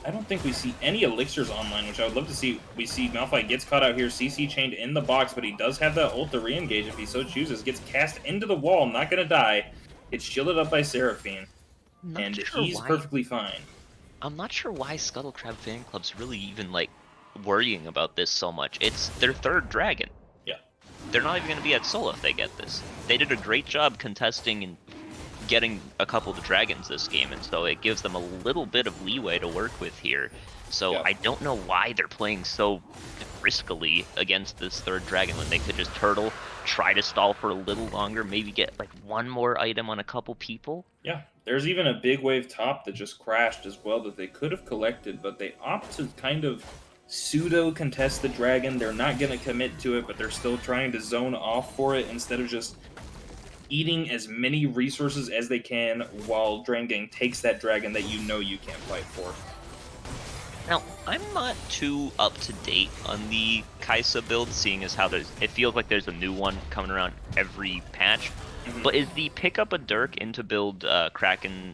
I don't think we see any elixirs online, which I would love to see. We see Malphite gets caught out here, CC chained in the box, but he does have that ult to re-engage if he so chooses. Gets cast into the wall, not gonna die. It's shielded up by Seraphine, and he's perfectly fine. I'm not sure why Scuttle Crab fan club's really even like worrying about this so much. It's their third dragon. Yeah. They're not even going to be at solo if they get this. They did a great job contesting and getting a couple of the dragons this game, and so it gives them a little bit of leeway to work with here. So I don't know why they're playing so riskily against this third dragon when they could just turtle, try to stall for a little longer, maybe get like one more item on a couple people. Yeah, there's even a big wave top that just crashed as well that they could have collected, but they opt to kind of pseudo contest the dragon. They're not going to commit to it, but they're still trying to zone off for it instead of just eating as many resources as they can while Drain Gang takes that dragon that you know you can't fight for. Now, I'm not too up to date on the Kai'Sa build, seeing as how it feels like there's a new one coming around every patch. But is the pick up a Dirk into build Kraken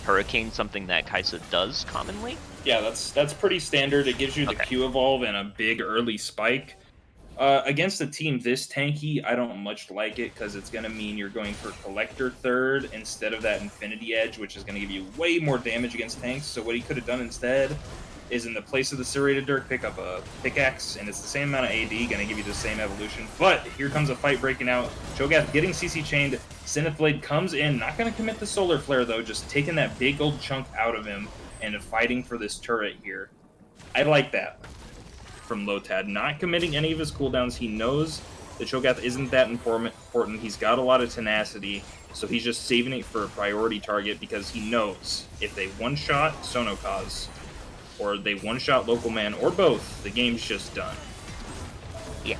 Hurricane something that Kai'Sa does commonly? Yeah, that's pretty standard. It gives you the Q evolve and a big early spike. Against a team this tanky, I don't much like it because it's going to mean you're going for Collector third instead of that Infinity Edge, which is going to give you way more damage against tanks. So what he could have done instead is in the place of the Serrated Dirk, pick up a pickaxe, and it's the same amount of AD, going to give you the same evolution. But here comes a fight breaking out. Cho'Gath getting CC chained. Zenith Blade comes in, not going to commit the Solar Flare though, just taking that big old chunk out of him and fighting for this turret here. I like that from Lotad, not committing any of his cooldowns. He knows that Cho'Gath isn't that important. He's got a lot of tenacity, so he's just saving it for a priority target because he knows if they one-shot Sonokaz, or they one-shot Local Man, or both, the game's just done. Yeah.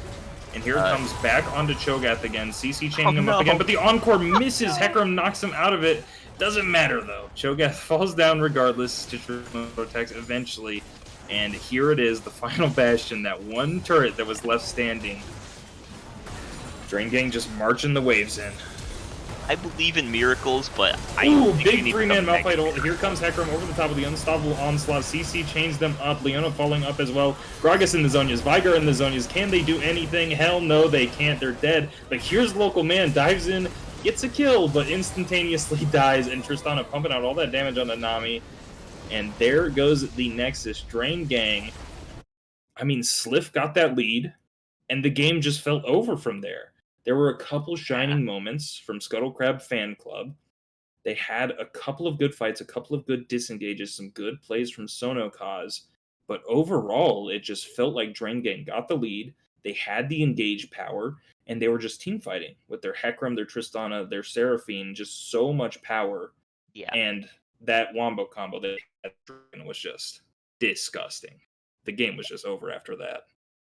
And here it comes back onto Cho'Gath again. CC Oh chaining him up again, no! but the Encore misses. Hecarim knocks him out of it. Doesn't matter though. Cho'Gath falls down regardless. Stitcher attacks eventually. And here it is, the final bastion, that one turret that was left standing. Drain Gang just marching the waves in. I believe in miracles, but I Ooh, think big we need three-man something Malphite ult. extra. Here comes Hecarim over the top of the unstoppable onslaught. CC chains them up. Leona falling up as well. Gragas in the Zonias. Vigar in the Zonias. Can they do anything? Hell no, they can't. They're dead. But here's Local Man. Dives in, gets a kill, but instantaneously dies. And Tristana pumping out all that damage on the Nami. And there goes the Nexus. Drain Gang. I mean, Sliff got that lead, and the game just felt over from there. There were a couple shining moments from Scuttle Crab Fan Club. They had a couple of good fights, a couple of good disengages, some good plays from Sonokaz. But overall, it just felt like Drain Gang got the lead. They had the engage power, and they were just team fighting with their Hecarim, their Tristana, their Seraphine, just so much power. Yeah, And that Wombo combo that was just disgusting. The game was just over after that.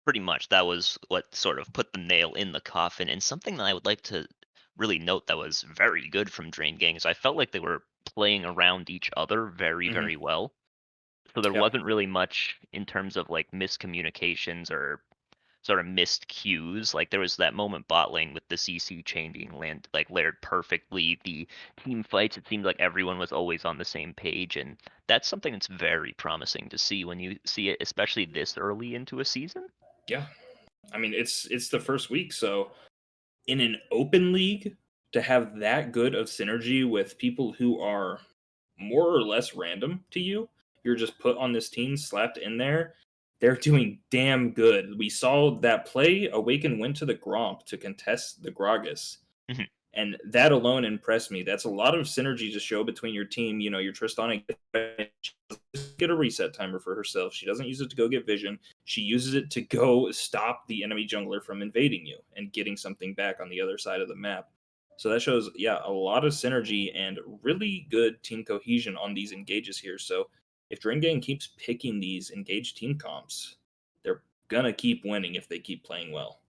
pretty much. That was what sort of put the nail in the coffin. And something that I would like to really note that was very good from Drain Gang is I felt like they were playing around each other very, Mm-hmm. very well. So there Yep. wasn't really much in terms of like miscommunications or sort of missed cues. Like there was that moment bot lane with the CC chain being layered perfectly. The team fights, it seemed like everyone was always on the same page, and that's something that's very promising to see when you see it, especially this early into a season. Yeah. I mean, it's the first week, so in an open league to have that good of synergy with people who are more or less random to you, you're just put on this team, slapped in there. They're doing damn good. We saw that play. Awaken went to the Gromp to contest the Gragas. Mhm. And that alone impressed me. That's a lot of synergy to show between your team. You know, your Tristana get a reset timer for herself. She doesn't use it to go get vision. She uses it to go stop the enemy jungler from invading you and getting something back on the other side of the map. So that shows, yeah, a lot of synergy and really good team cohesion on these engages here. So if Drain Gang keeps picking these engaged team comps, they're gonna keep winning if they keep playing well.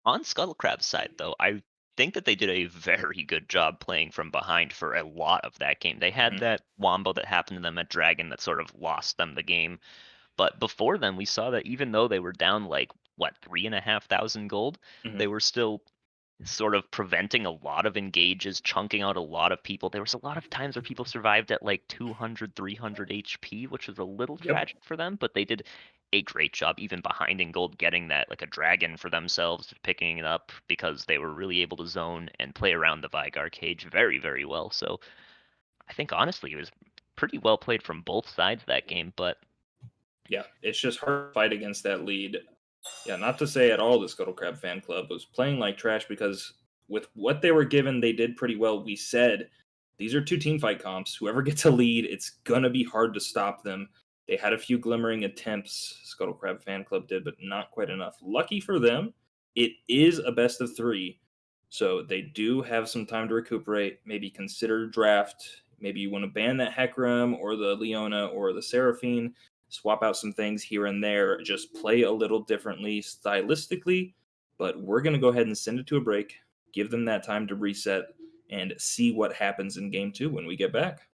On Scuttlecrab's side, though, I think that they did a very good job playing from behind for a lot of that game. They had Mhm. that wombo that happened to them at Dragon that sort of lost them the game. But before then, we saw that even though they were down like what 3,500 gold, Mhm. they were still sort of preventing a lot of engages, chunking out a lot of people. There was a lot of times where people survived at like 200, 300 HP, which was a little Yep. tragic for them, but they did a great job even behind in gold getting that like a dragon for themselves, picking it up because they were really able to zone and play around the Vigar cage very, very well. So I think honestly it was pretty well played from both sides that game, but Yeah, it's just hard to fight against that lead. Yeah, not to say at all the Scuttle Crab fan club was playing like trash because with what they were given, they did pretty well. We said these are two team fight comps. Whoever gets a lead, it's gonna be hard to stop them. They had a few glimmering attempts, Scuttle Crab fan club did, but not quite enough. Lucky for them, it is a best of three. So they do have some time to recuperate, maybe consider draft. Maybe you want to ban that Hecarim or the Leona or the Seraphine, swap out some things here and there, just play a little differently stylistically. But we're going to go ahead and send it to a break, give them that time to reset, and see what happens in game two when we get back.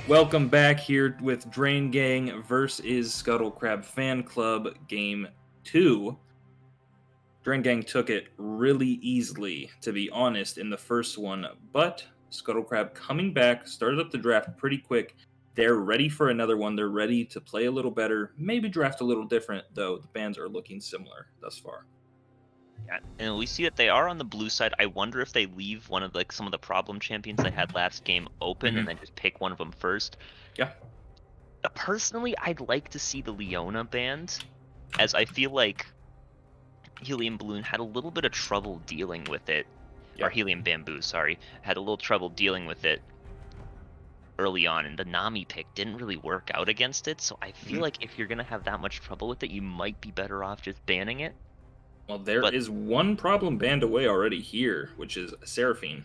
Welcome back here with Drain Gang versus Scuttle Crab Fan Club Game 2. Drain Gang took it really easily, to be honest, in the first one, but Scuttle Crab coming back, started up the draft pretty quick. They're ready for another one. They're ready to play a little better, maybe draft a little different, though the bands are looking similar thus far. Yeah, and we see that they are on the blue side. I wonder if they leave one of some of the problem champions they had last game open and then just pick one of them first. Yeah. Personally, I'd like to see the Leona band, as I feel like Helium Balloon had a little bit of trouble dealing with it, or Helium Bamboo, sorry, had a little trouble dealing with it early on, and the Nami pick didn't really work out against it. So I feel like if you're gonna have that much trouble with it, you might be better off just banning it. Well, there is one problem banned away already here, which is Seraphine.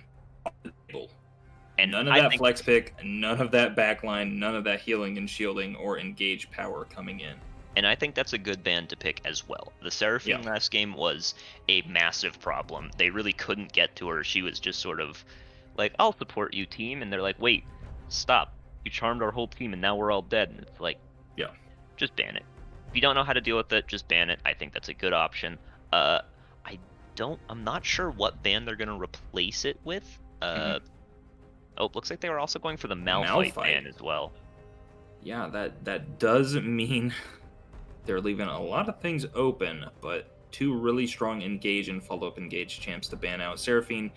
And none of that flex pick, none of that backline, none of that healing and shielding or engage power coming in. And I think that's a good band to pick as well. The Seraphine last game was a massive problem. They really couldn't get to her. She was just sort of like, I'll support you, team. And they're like, wait, stop. You charmed our whole team and now we're all dead. And it's like, just ban it. If you don't know how to deal with it, just ban it. I think that's a good option. I'm not sure what band they're going to replace it with. Oh, it looks like they were also going for the Malphite band as well. Yeah, that does mean they're leaving a lot of things open, but two really strong engage and follow-up engage champs to ban out. Seraphine,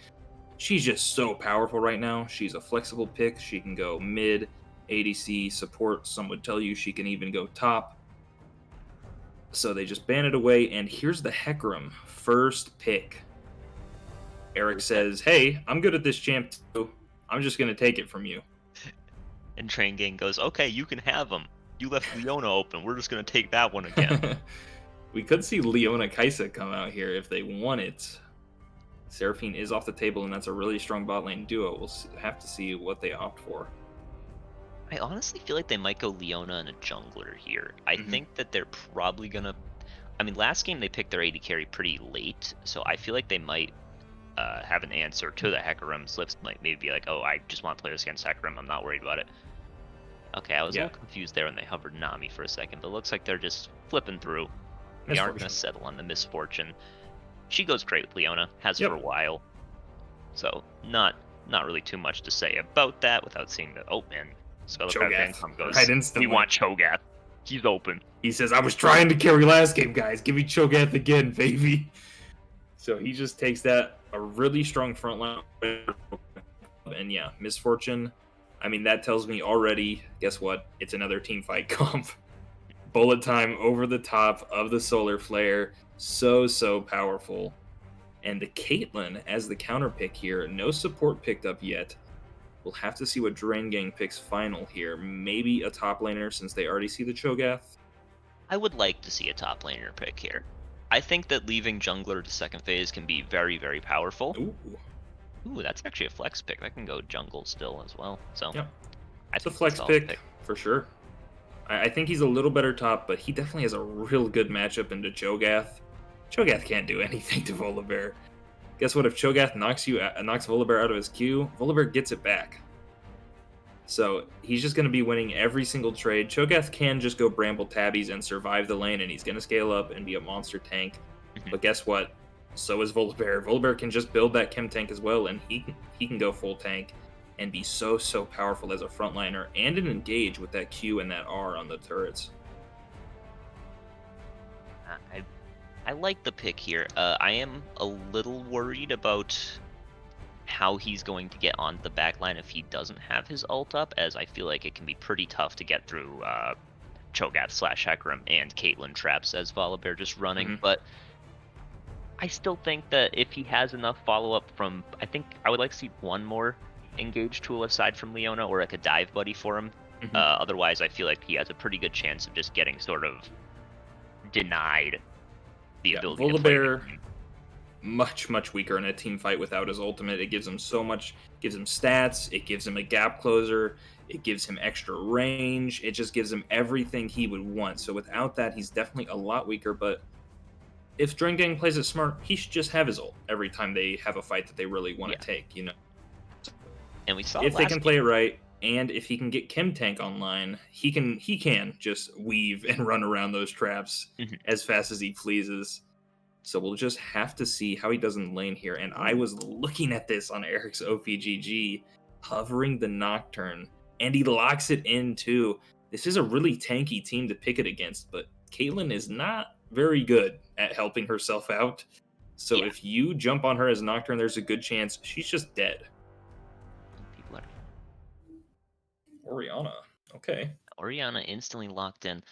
she's just so powerful right now. She's a flexible pick. She can go mid, ADC, support. Some would tell you she can even go top. So they just ban it away, and here's the Hecarim, first pick. Eric says, hey, I'm good at this champ too. I'm just going to take it from you. And Train Gang goes, okay, you can have him. You left Leona open. We're just going to take that one again. We could see Leona Kaisa come out here if they want it. Seraphine is off the table, and that's a really strong bot lane duo. We'll have to see what they opt for. I honestly feel like they might go Leona and a jungler here. I think that they're probably going to... I mean, last game they picked their AD carry pretty late, so I feel like they might have an answer to the Hecarim. Slips might maybe be like, oh, I just want to play this against Hecarim. I'm not worried about it. Okay, I was a little confused there when they hovered Nami for a second, but it looks like they're just flipping through. They aren't going to settle on the Misfortune. She goes great with Leona, has for a while. So, not really too much to say about that without seeing that, oh man, Cho'Gath goes, right instantly. We want Cho'Gath. He's open. He says, I was trying to carry last game, guys. Give me Cho'Gath again, baby. So he just takes that, a really strong front line. And yeah, Misfortune. I mean, that tells me already, guess what? It's another team fight comp. Bullet time over the top of the Solar Flare. So powerful. And the Caitlyn as the counter pick here. No support picked up yet. We'll have to see what Drain Gang picks final here. Maybe a top laner since they already see the Cho'Gath. I would like to see a top laner pick here. I think that leaving jungler to second phase can be very, very powerful. Ooh, that's actually a flex pick. That can go jungle still as well. So yeah, it's a flex pick for sure. I think he's a little better top, but he definitely has a real good matchup into Cho'Gath. Cho'Gath can't do anything to Volibear. Guess what? If Cho'Gath knocks Volibear out of his queue, Volibear gets it back. So he's just going to be winning every single trade. Cho'Gath can just go Bramble Tabbies and survive the lane, and he's going to scale up and be a monster tank. But guess what? So is Volibear. Volibear can just build that chem tank as well, and he can go full tank and be so powerful as a frontliner and an engage with that Q and that R on the turrets. I like the pick here. I am a little worried about how he's going to get on the backline if he doesn't have his ult up, as I feel like it can be pretty tough to get through Cho'Gath / Hecarim and Caitlyn traps as Volibear just running. But I still think that if he has enough follow-up from... I think I would like to see one more engage tool aside from Leona, or like a dive buddy for him. Otherwise, I feel like he has a pretty good chance of just getting sort of denied the ability to play. Volibear, much weaker in a team fight without his ultimate. It gives him so much, gives him stats, it gives him a gap closer, it gives him extra range, it just gives him everything he would want. So without that, he's definitely a lot weaker, but if Drengang plays it smart, he should just have his ult every time they have a fight that they really want Yeah, to take. You know, and we saw it if they last can game. play it right, and if he can get Kim Tank online, he can just weave and run around those traps Mhm. as fast as he pleases. So we'll just have to see how he does in lane here. And I was looking at this on Eric's OPGG, hovering the Nocturne, and he locks it in too. This is a really tanky team to pick it against, but Caitlyn is not very good at helping herself out. So Yeah, if you jump on her as Nocturne, there's a good chance she's just dead. people are Oriana. Okay. Oriana instantly locked in.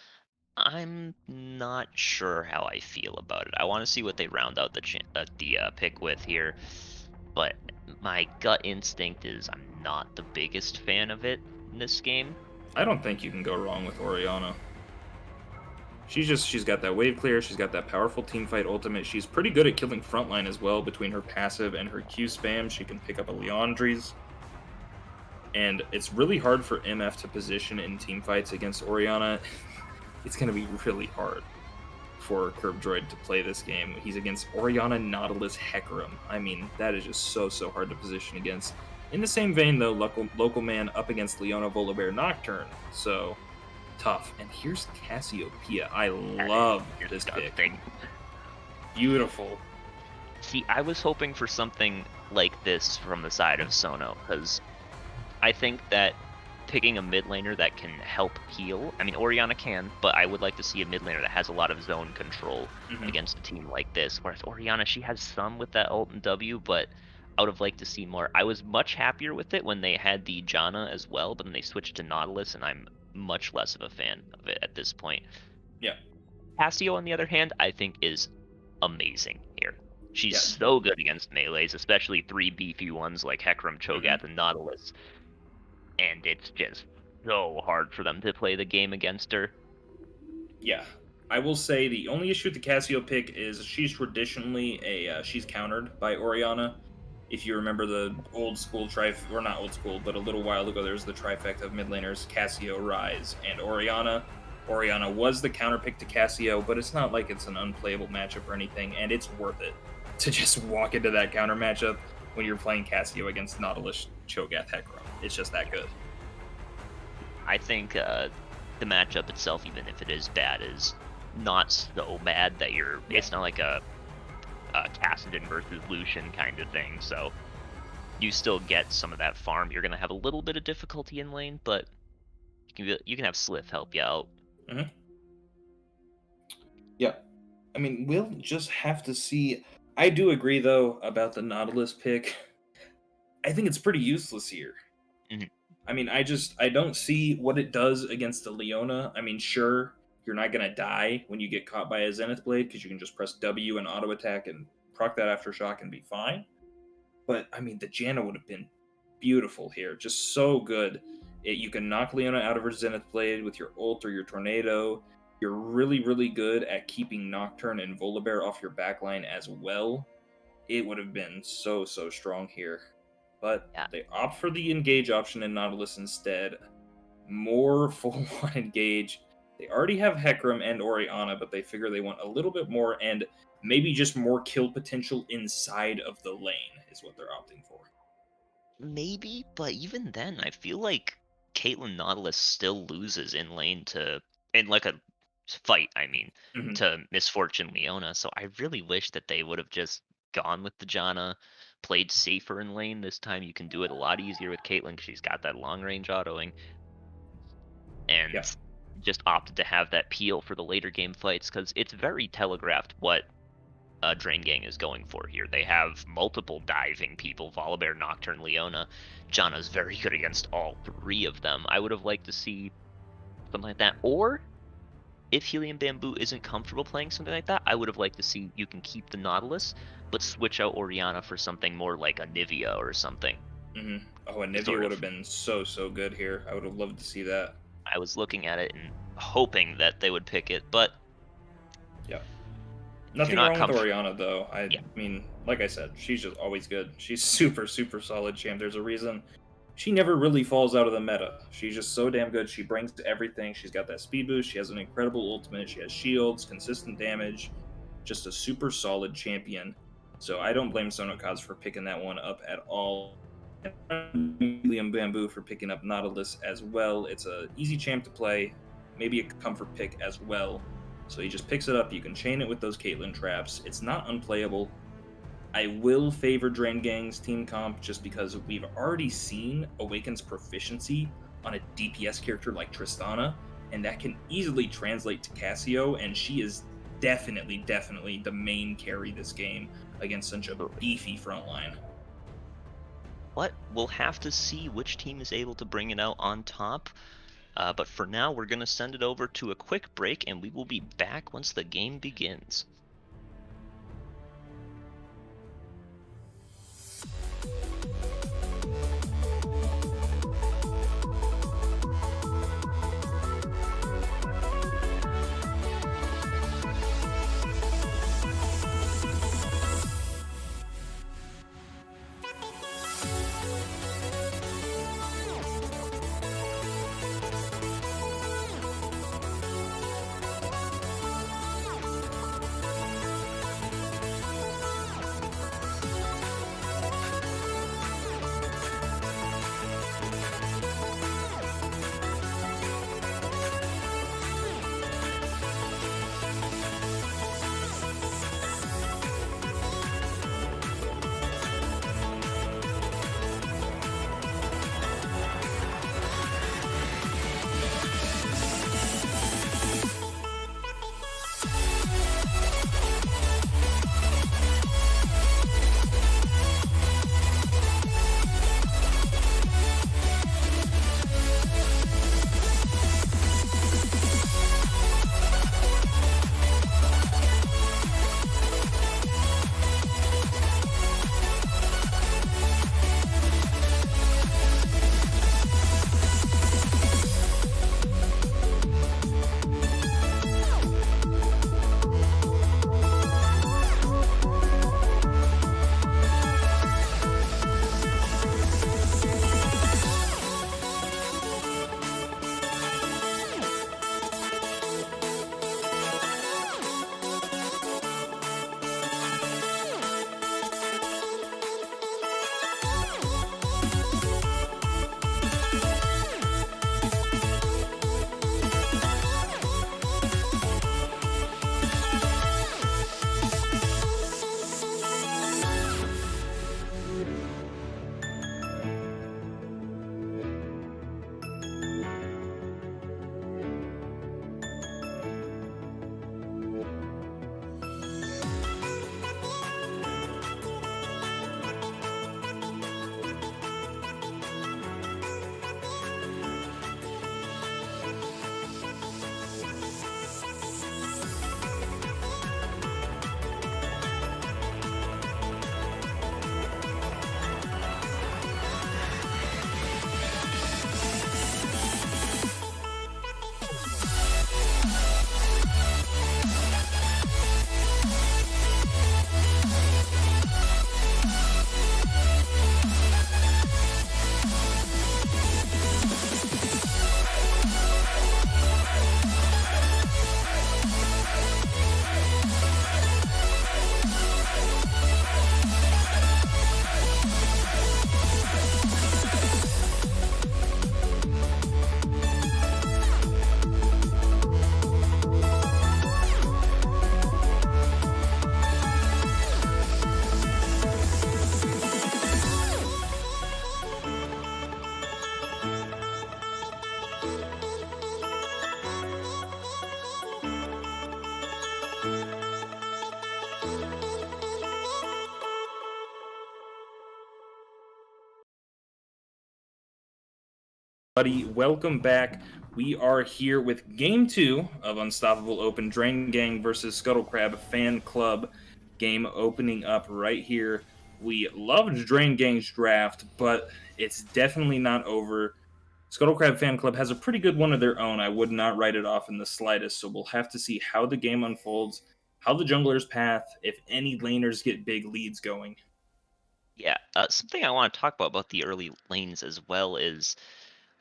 I'm not sure how I feel about it. I want to see what they round out the pick with here, but my gut instinct is I'm not the biggest fan of it in this game. I don't think you can go wrong with Oriana. She's got that wave clear, she's got that powerful team fight ultimate. She's pretty good at killing frontline as well. Between her passive and her Q spam, she can pick up a Leandries. And it's really hard for MF to position in team fights against Oriana. It's gonna be really hard for Curb Droid to play this game. He's against Oriana, Nautilus, Hecarim. I mean, that is just so hard to position against. In the same vein, though, local man up against Leona Volibear Nocturne. So tough. And here's Cassiopeia. I That is love this pick. disgusting. Beautiful. See, I was hoping for something like this from the side of Sono, because I think that picking a mid laner that can help heal, I mean, Oriana can, but I would like to see a mid laner that has a lot of zone control against a team like this. Whereas Oriana, she has some with that ult and W, but I would have liked to see more. I was much happier with it when they had the Janna as well, but then they switched to Nautilus, and I'm much less of a fan of it at this point. Yeah. Cassio, on the other hand, I think is amazing here. She's Yeah. so good against melees, especially three beefy ones like Hecarim, Cho'Gath, and Nautilus. And it's just so hard for them to play the game against her. Yeah. I will say the only issue with the Cassio pick is she's traditionally she's countered by Oriana. If you remember the old school or not old school, but a little while ago, there was the trifecta of mid laners: Cassio, Rise, and Oriana. Oriana was the counter pick to Cassio, but it's not like it's an unplayable matchup or anything, and it's worth it to just walk into that counter matchup when you're playing Cassio against Nautilus, Cho'Gath, Hecarim. It's just that good. I think the matchup itself, even if it is bad, is not so bad that it's not like a Cassidon versus Lucian kind of thing. So you still get some of that farm. You're gonna have a little bit of difficulty in lane, but you can have Slith help you out. Mm-hmm. Yeah. I mean, we'll just have to see. I do agree, though, about the Nautilus pick. I think it's pretty useless here. Mhm. I mean, I don't see what it does against the Leona. I mean, sure, you're not gonna die when you get caught by a Zenith Blade because you can just press W and auto attack and proc that aftershock and be fine. But I mean, the Janna would have been beautiful here, just so good. You can knock Leona out of her Zenith Blade with your ult or your tornado. You're really good at keeping Nocturne and Volibear off your backline as well. It would have been so strong here. But Yeah, they opt for the engage option in Nautilus instead. More full on engage. They already have Hecarim and Oriana, but they figure they want a little bit more and maybe just more kill potential inside of the lane is what they're opting for. maybe, but even then, I feel like Caitlyn Nautilus still loses in lane in like a fight. I mean, Mm-hmm. to Misfortune Leona. So I really wish that they would have just gone with the Janna, played safer in lane. This time you can do it a lot easier with Caitlyn because she's got that long range autoing, Yeah. and just opted to have that peel for the later game fights because it's very telegraphed what Drain Gang is going for here. They have multiple diving people: Volibear, Nocturne, Leona. Janna's very good against all three of them. I would have liked to see something like that. Or if Helium Bamboo isn't comfortable playing something like that, I would have liked to see you can keep the Nautilus, but switch out Oriana for something more like a Nivea or something. Mm-hmm. Oh, and Nivea Sort would of. have been so good here. I would have loved to see that. I was looking at it and hoping that they would pick it, but Yeah. if you're Nothing not wrong with comfortable, Oriana though. I yeah, mean, like I said, she's just always good. She's super solid champ. There's a reason she never really falls out of the meta. She's just so damn good. She brings everything. She's got that speed boost. She has an incredible ultimate. She has shields, consistent damage. just a super solid champion. So I don't blame Sonokaz for picking that one up at all. Liam Bamboo for picking up Nautilus as well. It's a easy champ to play, maybe a comfort pick as well. So he just picks it up. You can chain it with those Caitlyn traps. It's not unplayable. I will favor Drain Gang's team comp just because we've already seen Awaken's proficiency on a DPS character like Tristana, and that can easily translate to Cassio, and she is definitely the main carry this game against such a Absolutely. beefy front line. But we'll have to see which team is able to bring it out on top. But for now, we're going to send it over to a quick break, and we will be back once the game begins. Buddy, welcome back. We are here with game 2 of Unstoppable Open, Drain Gang versus Scuttle Crab Fan Club game opening up right here. We loved Drain Gang's draft, but it's definitely not over. Scuttle Crab Fan Club has a pretty good one of their own. I would not write it off in the slightest, so we'll have to see how the game unfolds, how the jungler's path, if any laners get big leads going. Yeah, something I want to talk about the early lanes as well is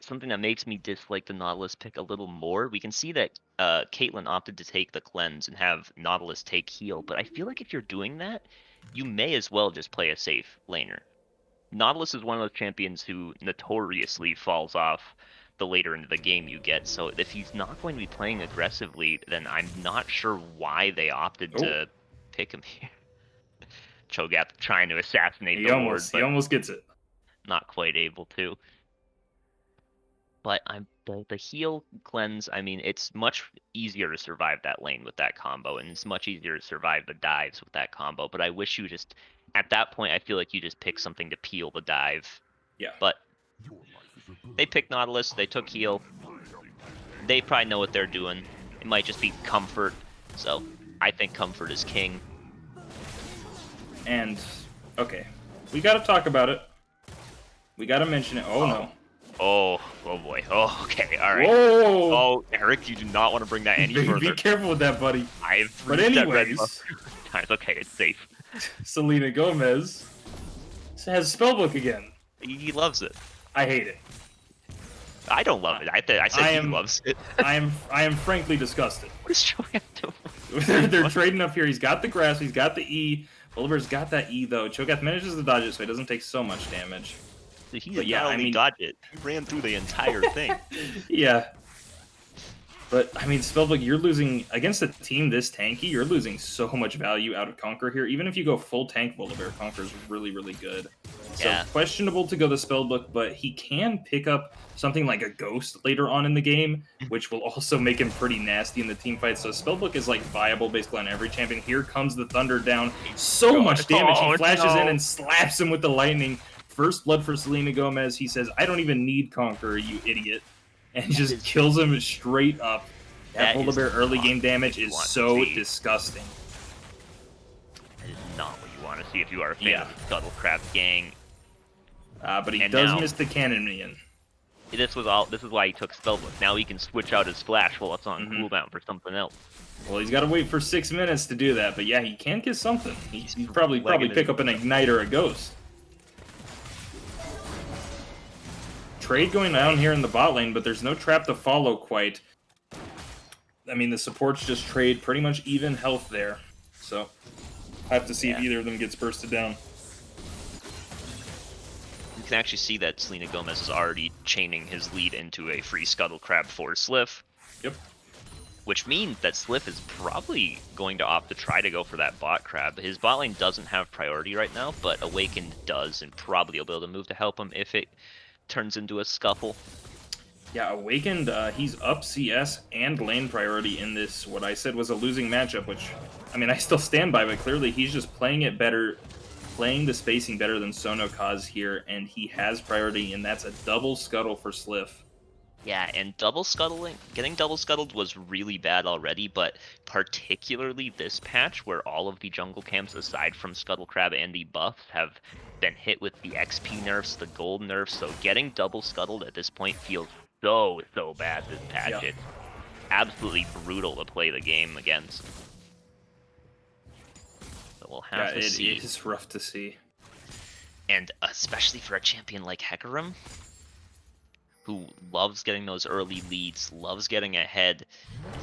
something that makes me dislike the Nautilus pick a little more. We can see that Caitlyn opted to take the cleanse and have Nautilus take heal, but I feel like if you're doing that, you may as well just play a safe laner. Nautilus is one of those champions who notoriously falls off the later into the game you get. So if he's not going to be playing aggressively, then I'm not sure why they opted Oh, to pick him here. Cho'Gath trying to assassinate he the ward, almost but gets it. not quite able to. But the heal cleanse. I mean, it's much easier to survive that lane with that combo, and it's much easier to survive the dives with that combo. But I wish you just at that point, I feel like you just pick something to peel the dive. Yeah. But they picked Nautilus. They took heal. They probably know what they're doing. It might just be comfort. So I think comfort is king. And okay, we got to talk about it. We got to mention it. Oh no. Oh boy. Oh, okay. All right. Whoa! Oh, Eric, you do not want to bring that any further. Be careful with that, buddy. I've But reached that red anyways, buff times. Okay, it's safe. Selena Gomez has spellbook again. He loves it. I hate it. I don't love it. I said he loves it. I am frankly disgusted. What is Cho'Gath doing? They're trading up here. He's got the grasp. He's got the E. Volibear's got that E though. Cho'Gath manages to dodge it, so he doesn't take so much damage. He But yeah, not I only mean- dodged it, he ran through the entire thing. Yeah. But, I mean, Spellbook, you're losing... Against a team this tanky, you're losing so much value out of Conquer here. Even if you go full tank Volibear, Conquer's really, really good. So, Yeah. questionable to go the Spellbook, but he can pick up something like a Ghost later on in the game, which will also make him pretty nasty in the team fight. So, Spellbook is, like, viable basically on every champion. Here comes the Thunder down. So much damage. He flashes in and slaps him with the Lightning. First blood for Selena Gomez. He says, I don't even need Conqueror, you idiot. And just kills him straight up. That Volibear early game damage is so disgusting. That is not what you want to see if you are a fan of the Scuttle Crab gang. But he And does now- miss the cannon minion. This is why he took Spellbook. Now he can switch out his splash while it's on cooldown for something else. Well, he's got to wait for 6 minutes to do that. But yeah, he can get something. He's He's probably legging pick it. up an Ignite or a Ghost. Trade going down here in the bot lane, but there's no trap to follow quite. I mean, the supports just trade pretty much even health there. So, I have to see if either of them gets bursted down. You can actually see that Selena Gomez is already chaining his lead into a free Scuttle Crab for Sliff. Yep. Which means that Sliff is probably going to opt to try to go for that bot crab. His bot lane doesn't have priority right now, but Awakened does, and probably will be able to move to help him if it turns into a scuffle. Yeah, Awakened, he's up CS and lane priority in this, what I said was a losing matchup, which, I mean, I still stand by, but clearly he's just playing it better, playing the spacing better than Sonokaz here, and he has priority, and that's a double scuttle for Sliff. Yeah, and double scuttling, getting double scuttled was really bad already, but particularly this patch where all of the jungle camps aside from Scuttle Crab and the buffs have been hit with the XP nerfs, the gold nerfs, so getting double scuttled at this point feels so bad this patch. Yeah. It's absolutely brutal to play the game against. So we'll have to see. It is rough to see. And especially for a champion like Hecarim, who loves getting those early leads, loves getting ahead.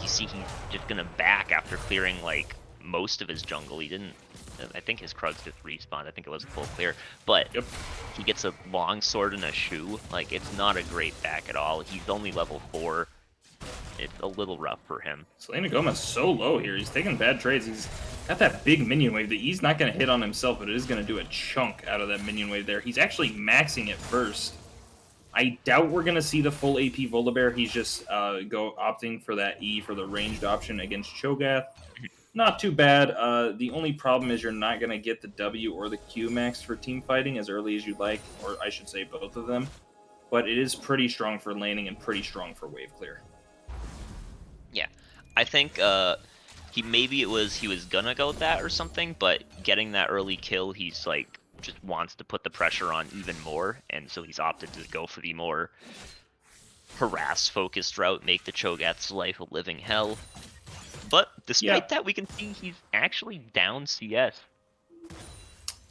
You see he's just gonna back after clearing like most of his jungle. He didn't, I think his Krugs just respawned. I think it was a full clear. But he gets a long sword and a shoe. Like, it's not a great back at all. He's only level 4. It's a little rough for him. Selena Gomez so low here. He's taking bad trades. He's got that big minion wave. The E's not going to hit on himself, but it is going to do a chunk out of that minion wave there. He's actually maxing it first. I doubt we're going to see the full AP Volibear. He's just opting for that E for the ranged option against Cho'Gath. Not too bad. The only problem is you're not going to get the W or the Q max for team fighting as early as you'd like, or I should say both of them. But it is pretty strong for laning and pretty strong for wave clear. Yeah, I think he was gonna go with that or something, but getting that early kill, he's like just wants to put the pressure on even more, and so he's opted to go for the more harass-focused route, make the Cho'Gath's life a living hell. But despite that, we can see he's actually down CS.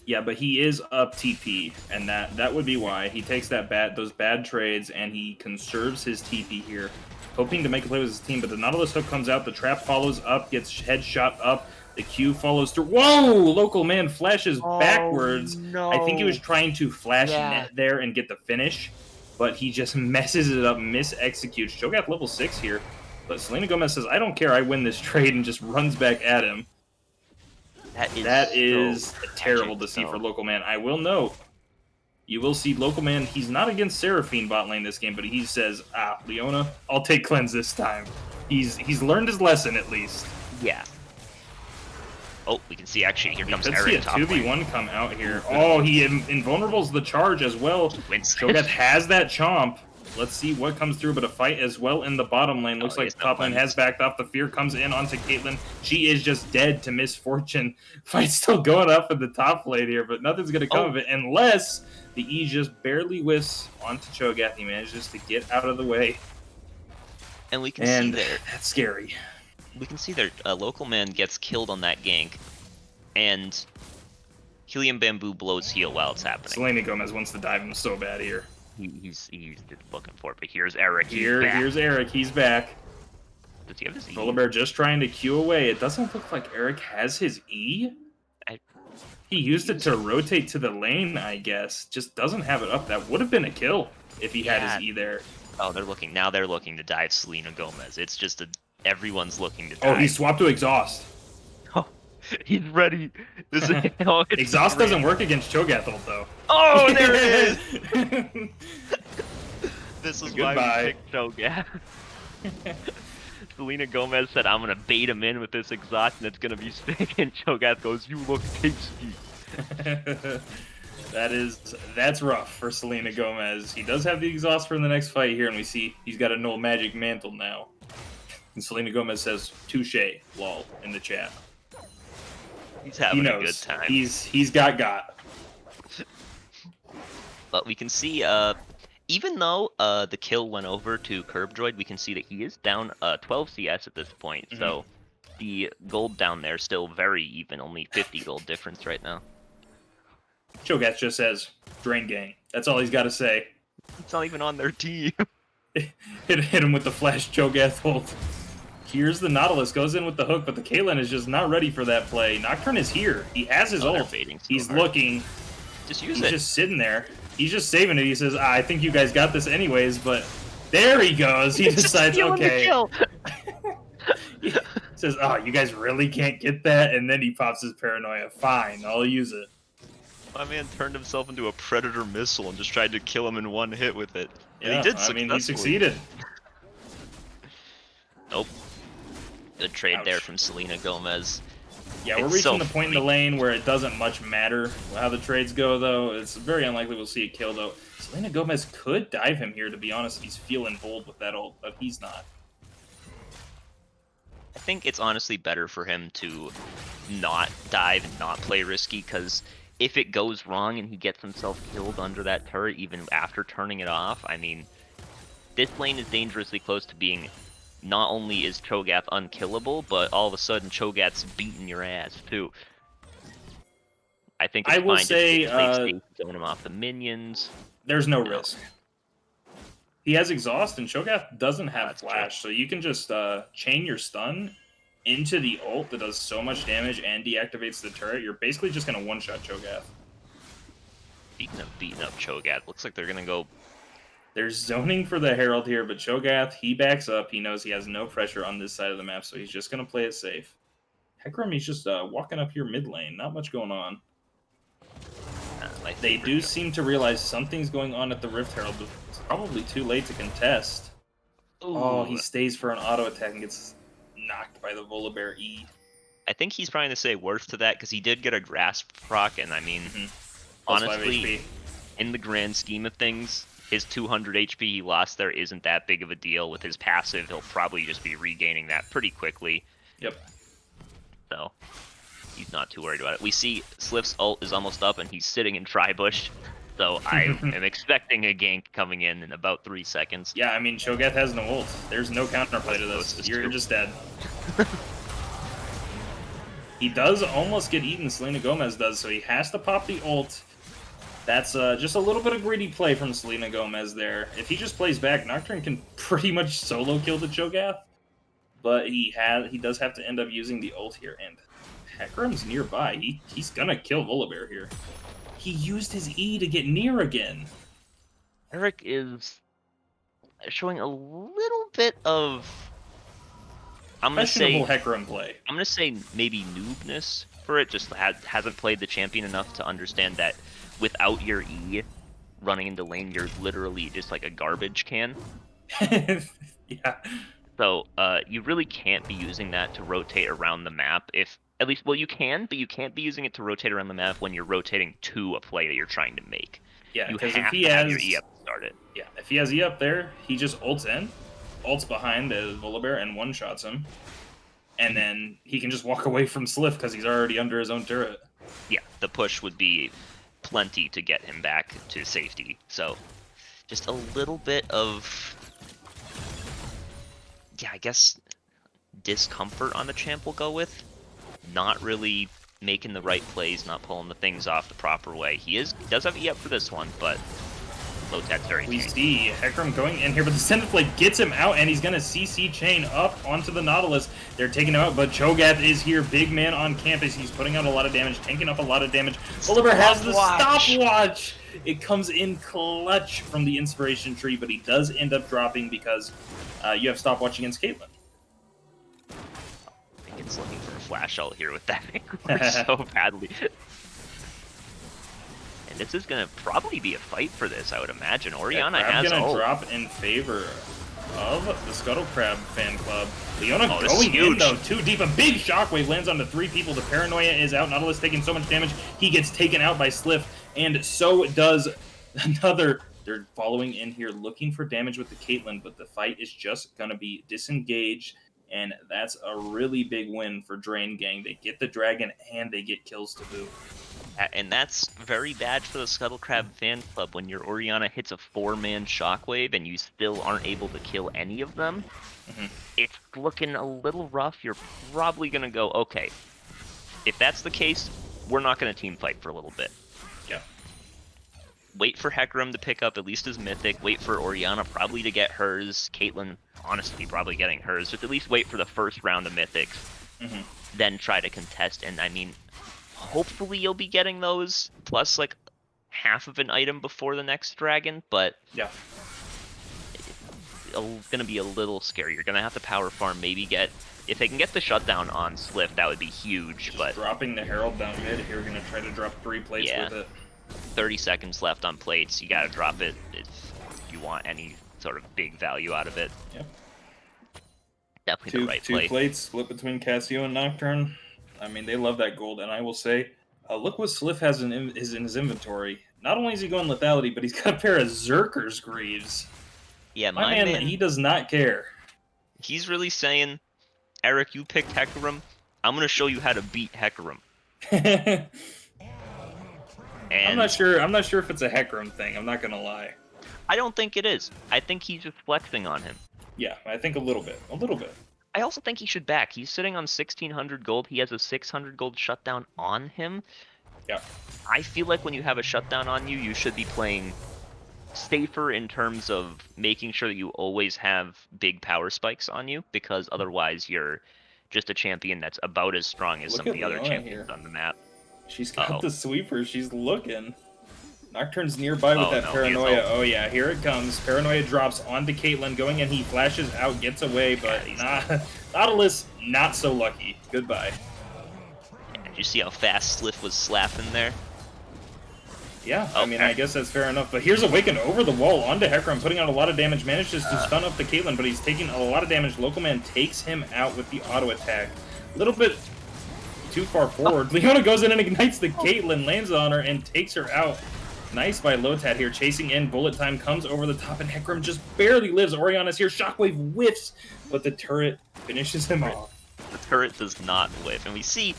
Yeah, but he is up TP, and that would be why he takes those bad trades, and he conserves his TP here, hoping to make a play with his team. But the Nautilus hook comes out, the trap follows up, gets headshot up, the Q follows through. Whoa! Local man flashes Oh backwards. I think he was no! trying to flash Yeah, net there and get the finish, but he just messes it up, mis-executes. Cho'Gath level 6 here, but Selena Gomez says, "I don't care, I win this trade," and just runs back at him. that is That so is terrible tragic, to see for though. Local Man. I will note, you will see Local Man, he's not against Seraphine bot lane this game, but he says, Leona, I'll take cleanse this time. He's learned his lesson, at least. Yeah. Oh, we can see actually, here We comes could see Eric a top lane. 2v1 come out here. Oh, he invulnerables the charge as well. Wins. Cho'Gath has that chomp. Let's see what comes through, but a fight as well in the bottom lane. Looks like top lane has backed off. The fear comes in onto Caitlyn. She is just dead to misfortune. Fight's still going up in the top lane here, but nothing's going to come of it unless the E just barely whiffs onto Cho'Gath. He manages to get out of the way. And we can see there. That's scary. We can see there, Local Man gets killed on that gank, and Helium Bamboo blows heal while it's happening. Selena Gomez wants to dive him so bad here. He's just looking for it, but here's Eric. Here's Eric. He's back. Does he have his E? Volibear just trying to Q away. It doesn't look like Eric has his E. He used it to rotate to the lane, I guess. Just doesn't have it up. That would have been a kill if he had his E there. Oh, they're looking to dive Selena Gomez. It's just everyone's looking to dive. Oh, he swapped to Exhaust. Oh, he's ready. Exhaust doesn't work against Cho'Gath ult, though. Oh, there it is! This is why we picked Cho'Gath. Selena Gomez said, I'm gonna bait him in with this exhaust and it's gonna be sick, and Cho'Gath goes, you look tasty. That's rough for Selena Gomez. He does have the exhaust for the next fight here, and we see he's got a null magic mantle now. And Selena Gomez says, touche, lol, in the chat. He's having a good time. He's got. But we can see, even though the kill went over to Curb Droid, we can see that he is down 12 CS at this point. Mm-hmm. So the gold down there still very even, only 50 gold difference right now. Cho'Gath just says, Drain Gang. That's all he's got to say. It's not even on their team. hit him with the flash Cho'Gath ult. Here's the Nautilus, goes in with the hook, but the Caitlyn is just not ready for that play. Nocturne is here. He has his ult. He's looking. Just use it. He's just sitting there. He's just saving it. He says, I think you guys got this anyways, but there he goes. He decides, okay. He says, oh, you guys really can't get that? And then he pops his paranoia. Fine, I'll use it. My man turned himself into a Predator missile and just tried to kill him in one hit with it. And yeah, he did I mean, he succeeded. Nope. Good trade there from Selena Gomez. Yeah, we're reaching the point in the lane where it doesn't much matter how the trades go, though. It's very unlikely we'll see a kill, though. Selena Gomez could dive him here, to be honest. He's feeling bold with that ult, but he's not. I think it's honestly better for him to not dive and not play risky, because if it goes wrong and he gets himself killed under that turret, even after turning it off, I mean, this lane is dangerously close to being... Not only is Cho'Gath unkillable, but all of a sudden Cho'Gath's beating your ass too. I think it's fine to throwing him off the minions. There's no risk. He has exhaust, and Cho'Gath doesn't have flash, so you can just chain your stun into the ult that does so much damage and deactivates the turret. You're basically just gonna one-shot Cho'Gath. Beating up Cho'Gath. Looks like they're gonna go. There's zoning for the Herald here, but Cho'Gath, he backs up. He knows he has no pressure on this side of the map, so he's just going to play it safe. Hecarim, he's just walking up here mid lane. Not much going on. They do seem to realize something's going on at the Rift Herald, but it's probably too late to contest. Ooh. Oh, he stays for an auto attack and gets knocked by the Volibear E. I think he's trying to say worth to that, because he did get a grasp proc, and I mean, honestly, in the grand scheme of things, his 200 HP he lost there isn't that big of a deal. With his passive, he'll probably just be regaining that pretty quickly. Yep. So, he's not too worried about it. We see Sliff's ult is almost up, and he's sitting in Tribush. So, I am expecting a gank coming in about 3 seconds. Yeah, I mean, Cho'Gath has no ult. There's no counterplay to this. You're just dead. He does almost get eaten, Selena Gomez does, so he has to pop the ult. That's just a little bit of greedy play from Selena Gomez there. If he just plays back, Nocturne can pretty much solo kill the Cho'Gath, but he does have to end up using the ult here, and Hecarim's nearby. He's gonna kill Volibear here. He used his E to get near again. Eric is showing a little bit of, I'm gonna say, Hecarim play. I'm gonna say maybe noobness for it. Just hasn't played the champion enough to understand that without your E running into lane, you're literally just like a garbage can. Yeah. So you really can't be using that to rotate around the map. If at least, well, you can, but you can't be using it to rotate around the map when you're rotating to a play that you're trying to make. Yeah, you because have if he to has have your E up to start it. Yeah, if he has E up there, he just ults in, ults behind the Volibear and one-shots him. And then he can just walk away from Sliff because he's already under his own turret. Yeah, the push would be plenty to get him back to safety. So just a little bit of, yeah, I guess discomfort on the champ will go with. Not really making the right plays, not pulling the things off the proper way. He does have E up for this one, but Lotet's very We tanky. see Hecarim going in here, but the Senate Flake gets him out, and he's going to CC chain up onto the Nautilus. They're taking him out, but Cho'Gath is here. Big man on campus. He's putting out a lot of damage, tanking up a lot of damage. Volibear has the stopwatch. It comes in clutch from the Inspiration Tree, but he does end up dropping because you have stopwatch against Caitlyn. It's looking for a flash ult here with that so badly. And this is going to probably be a fight for this, I would imagine. Orianna has going to ult. drop in favor of the Scuttle Crab fan club. Leona Oh, going in, though, too deep. A big shockwave lands onto 3 people. The Paranoia is out. Nautilus taking so much damage. He gets taken out by Sliff, and so does another. They're following in here, looking for damage with the Caitlyn, but the fight is just going to be disengaged, and that's a really big win for Drain Gang. They get the dragon, and they get kills to boot. And that's very bad for the Scuttle Crab fan club when your Orianna hits a 4-man shockwave and you still aren't able to kill any of them. It's looking a little rough. You're probably going to go, okay, if that's the case, we're not going to team fight for a little bit. Yeah. Wait for Hecarim to pick up at least his mythic. Wait for Orianna probably to get hers. Caitlyn, honestly, probably getting hers. Just at least wait for the first round of mythics. Then try to contest. And I mean, hopefully you'll be getting those plus like half of an item before the next dragon, but yeah, it's gonna be a little scary. You're gonna have to power farm, maybe get, if they can get the shutdown on Sliff, that would be huge. Just but dropping the Herald down mid here, gonna try to drop 3 plates with it. 30 seconds left on plates. You gotta drop it if you want any sort of big value out of it. Yep. Definitely the right play. 2 plates split between Cassio and Nocturne. I mean, they love that gold, and I will say, look what Sliff has in his inventory. Not only is he going lethality, but he's got a pair of Zerker's Greaves. Yeah, my man, he does not care. He's really saying, Eric, you picked Hecarim. I'm going to show you how to beat Hecarim. And I'm not sure if it's a Hecarim thing. I'm not going to lie. I don't think it is. I think he's just flexing on him. Yeah, I think a little bit. A little bit. I also think he should back. He's sitting on 1,600 gold. He has a 600 gold shutdown on him. Yeah. I feel like when you have a shutdown on you, you should be playing safer in terms of making sure that you always have big power spikes on you, because otherwise you're just a champion that's about as strong as some of the other champions on the map. She's got the sweeper. She's looking. Nocturne's nearby with that Paranoia. Oh yeah, here it comes. Paranoia drops onto Caitlyn, going in. He flashes out, gets away, but Nautilus, not so lucky. Goodbye. Did you see how fast Sliff was slapping there? Yeah, I mean, I guess that's fair enough. But here's Awaken over the wall onto Hecarim, putting out a lot of damage. Manages to stun up the Caitlyn, but he's taking a lot of damage. Local Man takes him out with the auto attack. A little bit too far forward. Leona goes in and ignites the Caitlyn, lands on her, and takes her out. Nice by Lotat here, chasing in. Bullet time comes over the top, and Hecarim just barely lives. Orianna's here. Shockwave whiffs, but the turret finishes him off. The turret does not whiff, and we see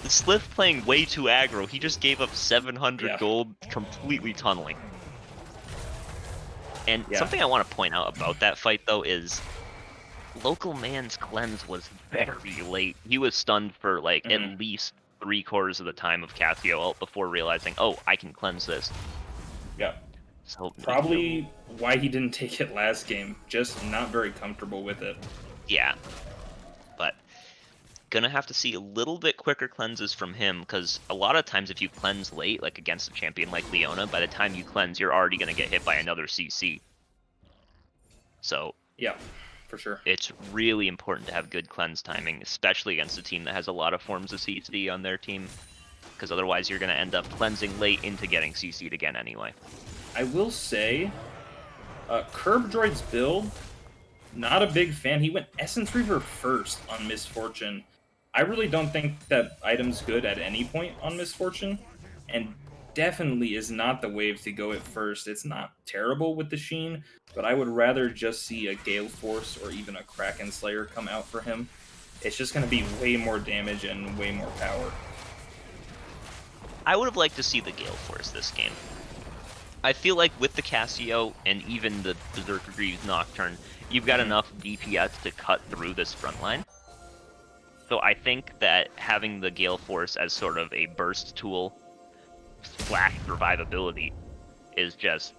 the Sliff playing way too aggro. He just gave up 700 gold, completely tunneling. And something I want to point out about that fight, though, is Local Man's cleanse was very late. He was stunned for like at Mhm. least 3/4 of the time of Cassio ult before realizing, oh, I can cleanse this. Yeah. So Probably why he didn't take it last game. Just not very comfortable with it. yeah, but gonna have to see a little bit quicker cleanses from him, because a lot of times if you cleanse late, like against a champion like Leona, by the time you cleanse, you're already gonna get hit by another CC. So Yeah, for sure. it's really important to have good cleanse timing, especially against a team that has a lot of forms of CC on their team, because otherwise you're gonna end up cleansing late into getting CC'd again anyway. I will say, Curb Droid's build, not a big fan. He went Essence Reaver first on Misfortune. I really don't think that item's good at any point on Misfortune, and definitely is not the wave to go at first. It's not terrible with the Sheen, but I would rather just see a Gale Force or even a Kraken Slayer come out for him. It's just going to be way more damage and way more power. I would have liked to see the Gale Force this game. I feel like with the Cassio and even the Berserker Greaves Nocturne, you've got enough DPS to cut through this front line. So I think that having the Gale Force as sort of a burst tool / survivability is just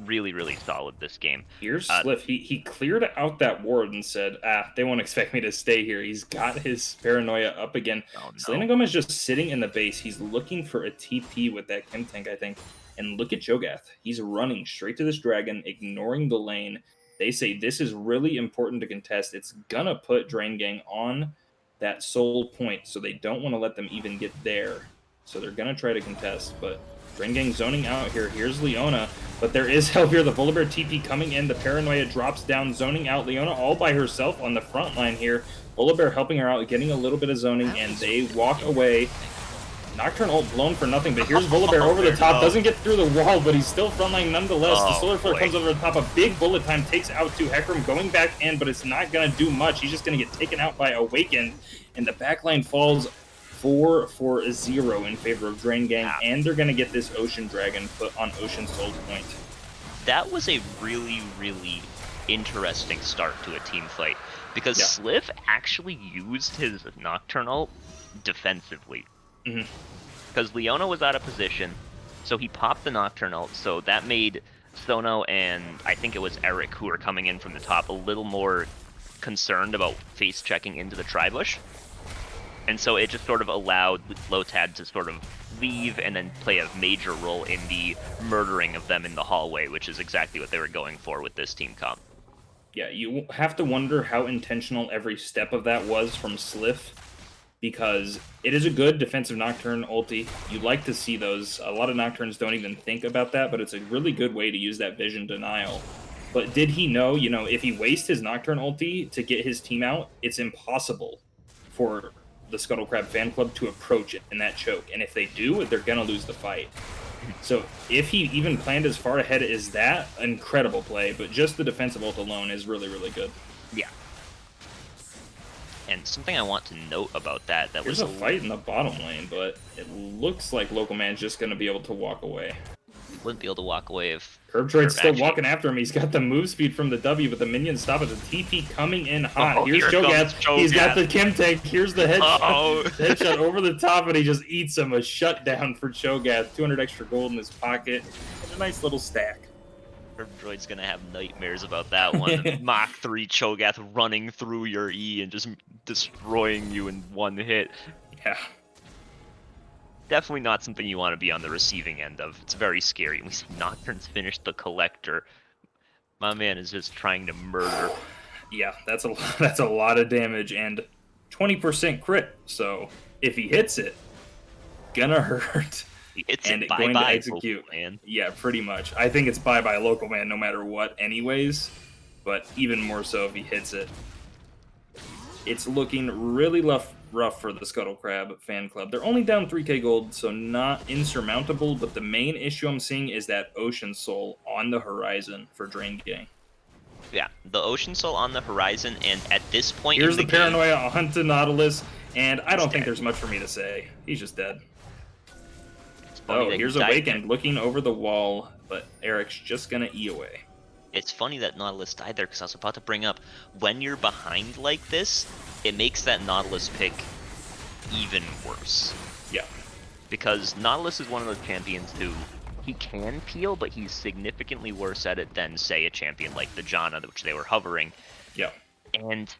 really, really solid this game. Here's Sliff. He cleared out that ward and said, they won't expect me to stay here. He's got his paranoia up again. Oh, Selena no. Gomez just sitting in the base. He's looking for a TP with that Kim tank, I think. And look at Cho'Gath. He's running straight to this dragon, ignoring the lane. They say this is really important to contest. It's gonna put Drain Gang on that soul point, so they don't want to let them even get there. So they're gonna try to contest, but Drain Gang zoning out here. Here's Leona, but there is help here. The Volibear TP coming in. The Paranoia drops down, zoning out. Leona all by herself on the front line here. Volibear helping her out, getting a little bit of zoning, and they walk away. Nocturne ult blown for nothing, but here's Volibear over the top. Doesn't get through the wall, but he's still frontline nonetheless. The Solar Flare comes over the top. A big bullet time takes out to Hecarim, going back in, but it's not going to do much. He's just going to get taken out by Awakened, and the backline falls 4-0 in favor of Drain Gang, and they're going to get this Ocean Dragon put on Ocean Soul Point. That was a really, really interesting start to a team fight, because Sliff actually used his Nocturnal defensively. Because Leona was out of position, so he popped the Nocturnal, so that made Sono and I think it was Eric, who are coming in from the top, a little more concerned about face checking into the Tribush. And so it just sort of allowed Lotad to sort of leave and then play a major role in the murdering of them in the hallway, which is exactly what they were going for with this team comp. Yeah, you have to wonder how intentional every step of that was from Sliff, because it is a good defensive Nocturne ulti. You like to see those. A lot of Nocturnes don't even think about that, but it's a really good way to use that vision denial. But did he know, if he wastes his Nocturne ulti to get his team out, it's impossible for the Scuttle Crab fan club to approach it in that choke. And if they do, they're going to lose the fight. So if he even planned as far ahead as that, incredible play. But just the defensive ult alone is really, really good. Yeah. And something I want to note about that There's was a fight in the bottom lane, but it looks like Local Man's just going to be able to walk away. Wouldn't be able to walk away if Curb Droid's still walking after him. He's got the move speed from the W, but the minions stop it. The TP coming in hot. Here's Cho'Gath. He's got the Kim tank. Here's the headshot. Headshot over the top, and he just eats him. A shutdown for Cho'Gath. 200 extra gold in his pocket. And a nice little stack. Droid's gonna have nightmares about that one. Mach 3 Cho'Gath running through your E and just destroying you in one hit. Yeah. Definitely not something you want to be on the receiving end of. It's very scary. We see Nocturne's finished the Collector. My man is just trying to murder. Yeah, that's a lot of damage and 20% crit. So if he hits it, gonna hurt. It's and going to execute. Man. Yeah, pretty much. I think it's bye-bye Local Man no matter what anyways, but even more so if he hits it. It's looking really rough for the Scuttle Crab fan club. They're only down 3k gold, so not insurmountable, but the main issue I'm seeing is that Ocean Soul on the horizon for Drain Gang. Yeah, the Ocean Soul on the horizon, and at this point Here's in the game, Paranoia onto Nautilus, and I don't think there's much for me to say. He's just dead. Oh, here's Awakened looking over the wall, but Eric's just going to E away. It's funny that Nautilus died there, because I was about to bring up, when you're behind like this, it makes that Nautilus pick even worse. Yeah. Because Nautilus is one of those champions who, he can peel, but he's significantly worse at it than, say, a champion like the Janna, which they were hovering. Yeah. And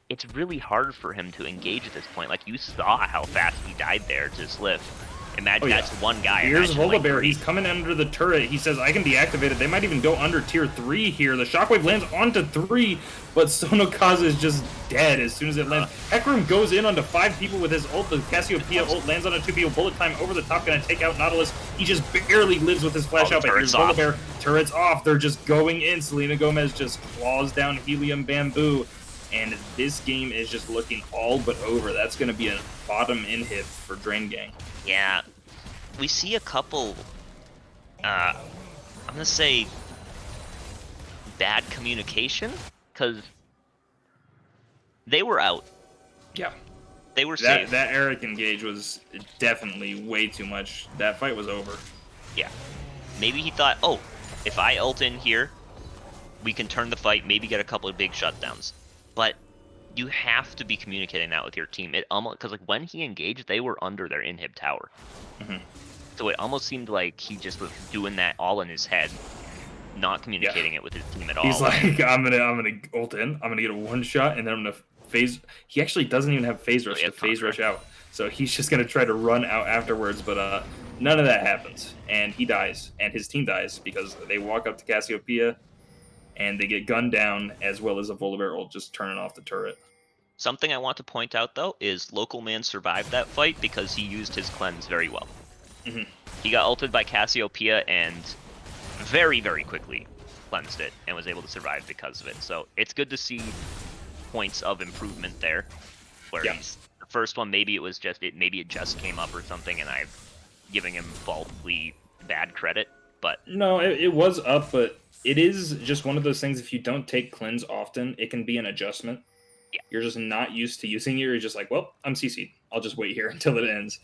it's really hard for him to engage at this point. Like, you saw how fast he died there to Sliff. Imagine that's one guy. Here's Volibear. Like, he's coming under the turret. He says, I can deactivate it. They might even go under tier 3 here. The shockwave lands onto 3, but Sonokaze is just dead as soon as it lands. Hecarim goes in onto 5 people with his ult. The Cassiopeia ult lands on a 2 people. Bullet time over the top, gonna take out Nautilus. He just barely lives with his flash out, but here's Volibear. Turret's off. They're just going in. Selena Gomez just claws down Helium Bamboo. And this game is just looking all but over. That's going to be a bottom inhib for Drain Gang. Yeah. We see a couple, I'm going to say, bad communication, because they were out. Yeah. They were safe. That Eric engage was definitely way too much. That fight was over. Yeah. Maybe he thought, oh, if I ult in here, we can turn the fight, maybe get a couple of big shutdowns. But you have to be communicating that with your team. It almost, because like when he engaged, they were under their inhib tower. So it almost seemed like he just was doing that all in his head, not communicating it with his team at all. He's like, I'm gonna ult in, I'm gonna get a one shot, and then I'm gonna phase. He actually doesn't even have phase rush to phase rush out. So he's just gonna try to run out afterwards, but none of that happens, and he dies, and his team dies because they walk up to Cassiopeia. And they get gunned down, as well as a Volibear ult just turning off the turret. Something I want to point out, though, is Local Man survived that fight because he used his cleanse very well. He got ulted by Cassiopeia and very, very quickly cleansed it and was able to survive because of it. So it's good to see points of improvement there. Where he's, the first one, maybe it was just maybe it just came up or something, and I'm giving him falsely bad credit. But no, it was up, but it is just one of those things, if you don't take cleanse often, it can be an adjustment. Yeah. You're just not used to using it. You're just like, well, I'm CC'd. I'll just wait here until it ends.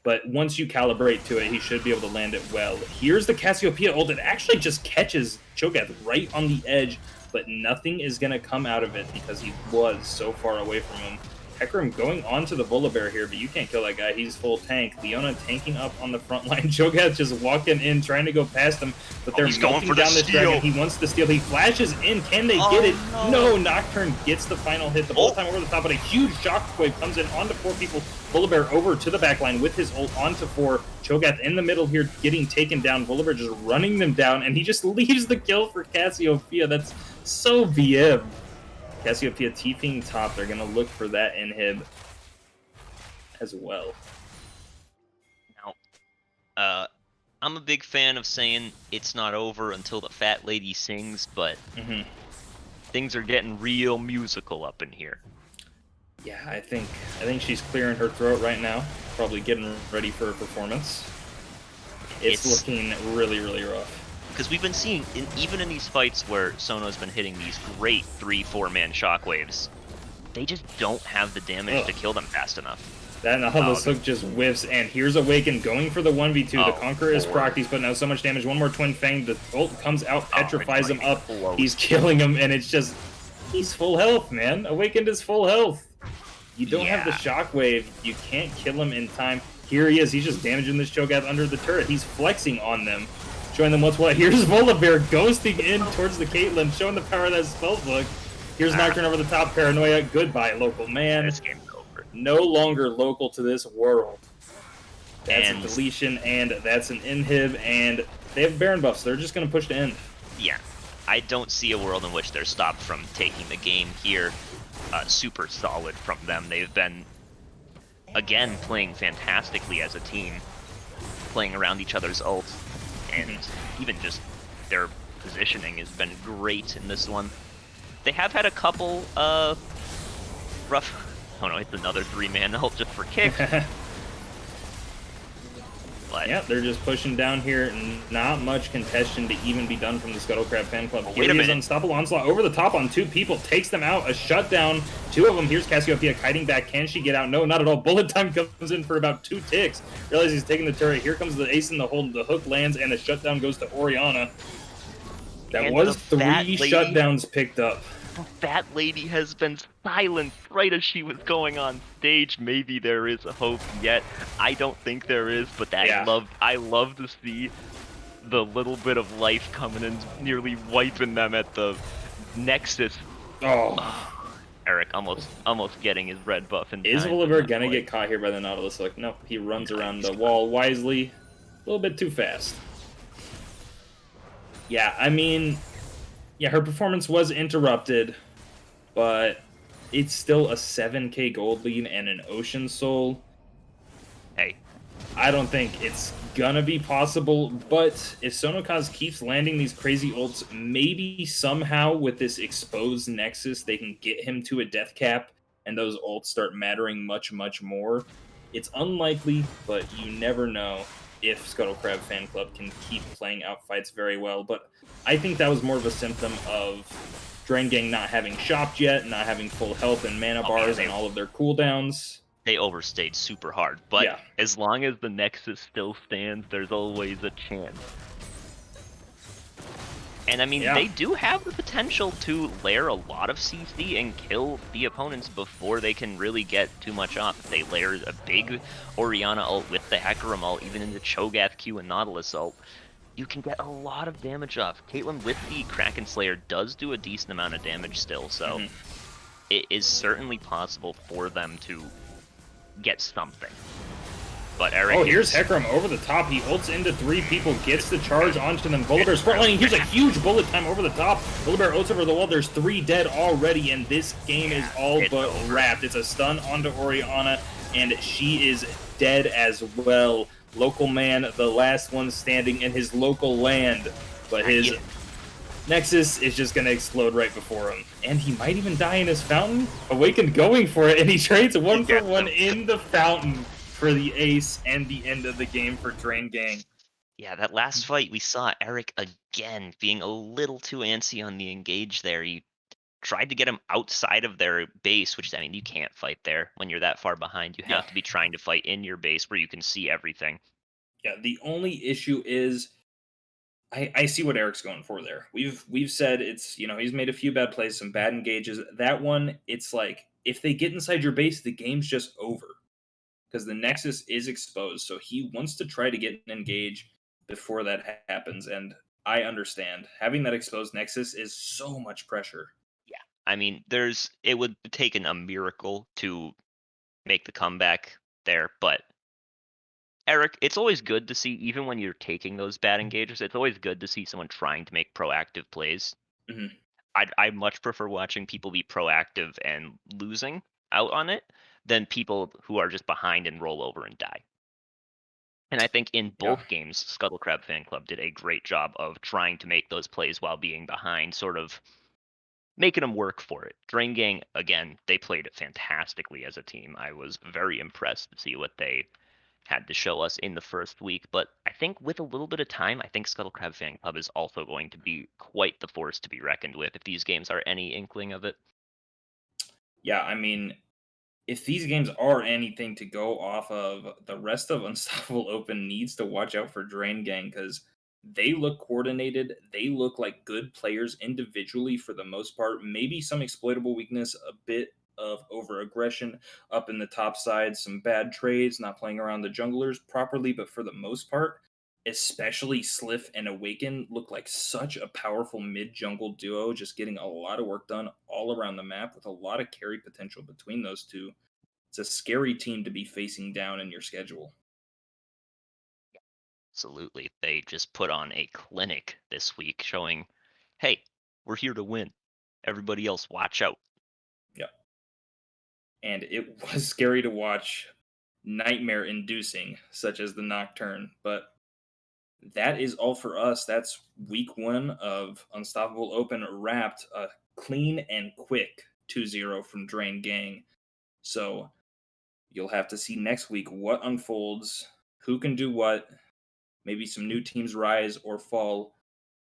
But once you calibrate to it, he should be able to land it well. Here's the Cassiopeia ult. It actually just catches Cho'Gath right on the edge, but nothing is going to come out of it because he was so far away from him. Hecarim going on to the Volibear here, but you can't kill that guy. He's full tank. Leona tanking up on the front line. Cho'Gath just walking in, trying to go past him, but they're melting down this dragon. He wants to steal. He flashes in. Can they get it? No. Nocturne gets the final hit. The bullet time over the top, but a huge shockwave comes in onto 4 people. Volibear over to the backline with his ult onto 4. Cho'Gath in the middle here getting taken down. Volibear just running them down, and he just leaves the kill for Cassiopeia. That's so VM. Cassiopeia TPing top. They're going to look for that inhib as well. Now, I'm a big fan of saying it's not over until the fat lady sings, but things are getting real musical up in here. Yeah, I think she's clearing her throat right now. Probably getting ready for a performance. It's looking really, really rough. Because we've been seeing, even in these fights where Sono's been hitting these great 3-4-man shockwaves, they just don't have the damage to kill them fast enough. That Nautilus hook just whiffs, and here's Awaken going for the 1v2. The Conqueror is procced. He's putting out so much damage. One more Twin Fang. The ult comes out, petrifies him up. He's killing him, and it's just... He's full health, man. Awakened is full health. You don't have the shockwave. You can't kill him in time. Here he is. He's just damaging this Cho'Gath under the turret. He's flexing on them. Showing them what's what. Here's Volibear ghosting in towards the Caitlyn, showing the power of that spellbook. Here's Nocturne over the top. Paranoia. Goodbye, local man. This game's over. No longer local to this world. That's a deletion, and that's an inhib, and they have Baron buffs. They're just going to push to end. Yeah. I don't see a world in which they're stopped from taking the game here. Super solid from them. They've been, again, playing fantastically as a team, playing around each other's ults. And even just their positioning has been great in this one. They have had a couple rough... Oh no, it's another 3-man ult just for kick. But yeah, they're just pushing down here, and not much contestation to even be done from the Scuttlecrab fan club. Here he is, unstoppable onslaught over the top on 2 people, takes them out, a shutdown, 2 of them. Here's Cassiopeia kiting back. Can she get out? No, not at all. Bullet time comes in for about 2 ticks. Realize he's taking the turret. Here comes the ace in the hold. The hook lands, and the shutdown goes to Orianna. That And was 3 shutdowns picked up. the fat lady has been silenced right as she was going on stage. Maybe there is a hope yet. I don't think there is, but Yeah. I love to see the little bit of life coming and nearly wiping them at the Nexus. Oh. Eric almost getting his red buff in Is time, but Volibear not gonna quite. get caught here by the Nautilus? Like, nope, he runs No, around he's the gone. wall wisely. A little bit too fast. Yeah, I mean, yeah, her performance was interrupted, but it's still a 7k gold lead and an Ocean Soul. Hey, I don't think it's gonna be possible, but if Sonokaz keeps landing these crazy ults, maybe somehow with this exposed Nexus, they can get him to a death cap, and those ults start mattering much, much more. It's unlikely, but you never know if Scuttle Crab Fan Club can keep playing out fights very well. But I think that was more of a symptom of Drain Gang not having shopped yet, not having full health and mana oh yeah, bars and all of their cooldowns. they overstayed super hard. But Yeah, as long as the Nexus still stands, there's always a chance. And I mean, yeah. they do have the potential to layer a lot of CC and kill the opponents before they can really get too much off. If they layer a big Orianna ult with the Hecarim ult, even in the Cho'Gath Q and Nautilus ult, you can get a lot of damage off. Caitlyn with the Kraken Slayer does do a decent amount of damage still, so Mhm. it is certainly possible for them to get something. But Eric Oh, here's is... Hecarim over the top. He ults into 3 people, gets the charge onto them. Volibear's frontlining. Here's a huge bullet time over the top. Volibear ults over the wall. There's 3 dead already, and this game is all but wrapped. It's a stun onto Orianna, and she is dead as well. Local man, the last one standing in his local land. But his Nexus is just going to explode right before him. And he might even die in his fountain. Awakened going for it, and he trades 1 for 1 in the fountain for the ace and the end of the game for Drain Gang. Yeah, that last fight, we saw Eric again being a little too antsy on the engage there. He tried to get him outside of their base, which, I mean, you can't fight there when you're that far behind. You Yeah. have to be trying to fight in your base where you can see everything. Yeah, the only issue is I see what Eric's going for there. We've said it's, he's made a few bad plays, some bad engages. That one, it's like if they get inside your base, the game's just over because the Yeah, Nexus is exposed. So he wants to try to get an engage before that happens. And I understand having that exposed Nexus is so much pressure. yeah. I mean, it would have taken a miracle to make the comeback there, but Eric, it's always good to see, even when you're taking those bad engages, it's always good to see someone trying to make proactive plays. Mhm. I much prefer watching people be proactive and losing out on it than people who are just behind and roll over and die. And I think in Yeah. both games, Scuttle Crab Fan Club did a great job of trying to make those plays while being behind, sort of making them work for it. Drain Gang, again, they played it fantastically as a team. I was very impressed to see what they had to show us in the first week. But I think with a little bit of time, I think Scuttle Crab Fan Club is also going to be quite the force to be reckoned with if these games are any inkling of it. Yeah, I mean, if these games are anything to go off of, the rest of Unstoppable Open needs to watch out for Drain Gang because they look coordinated. They look like good players individually for the most part. Maybe some exploitable weakness, a bit of over aggression up in the top side, some bad trades, not playing around the junglers properly, but for the most part, especially Sliff and Awaken look like such a powerful mid jungle duo, just getting a lot of work done all around the map with a lot of carry potential between those two. It's a scary team to be facing down in your schedule. Absolutely. They just put on a clinic this week showing, hey, we're here to win. Everybody else, watch out. Yeah. And it was scary to watch, nightmare inducing, such as the Nocturne. But that is all for us. That's week 1 of Unstoppable Open wrapped. A clean and quick 2-0 from Drain Gang. So you'll have to see next week what unfolds, who can do what, maybe some new teams rise or fall.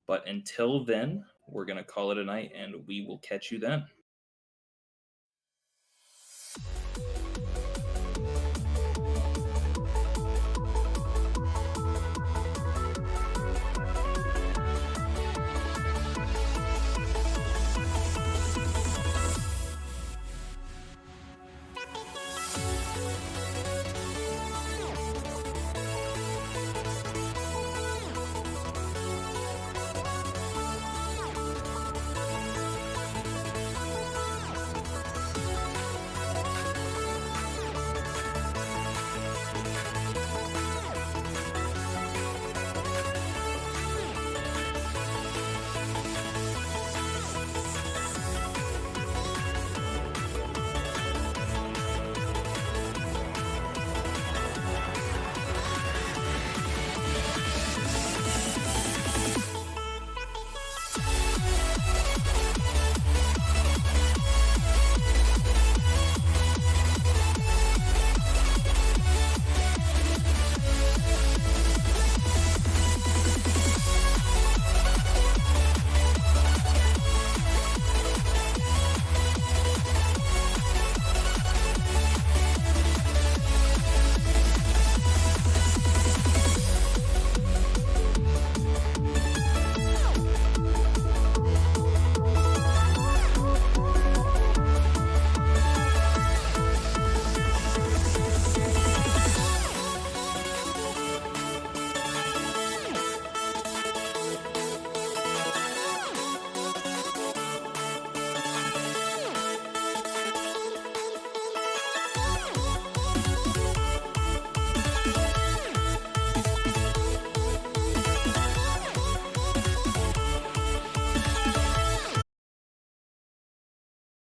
But until then, we're going to call it a night and we will catch you then.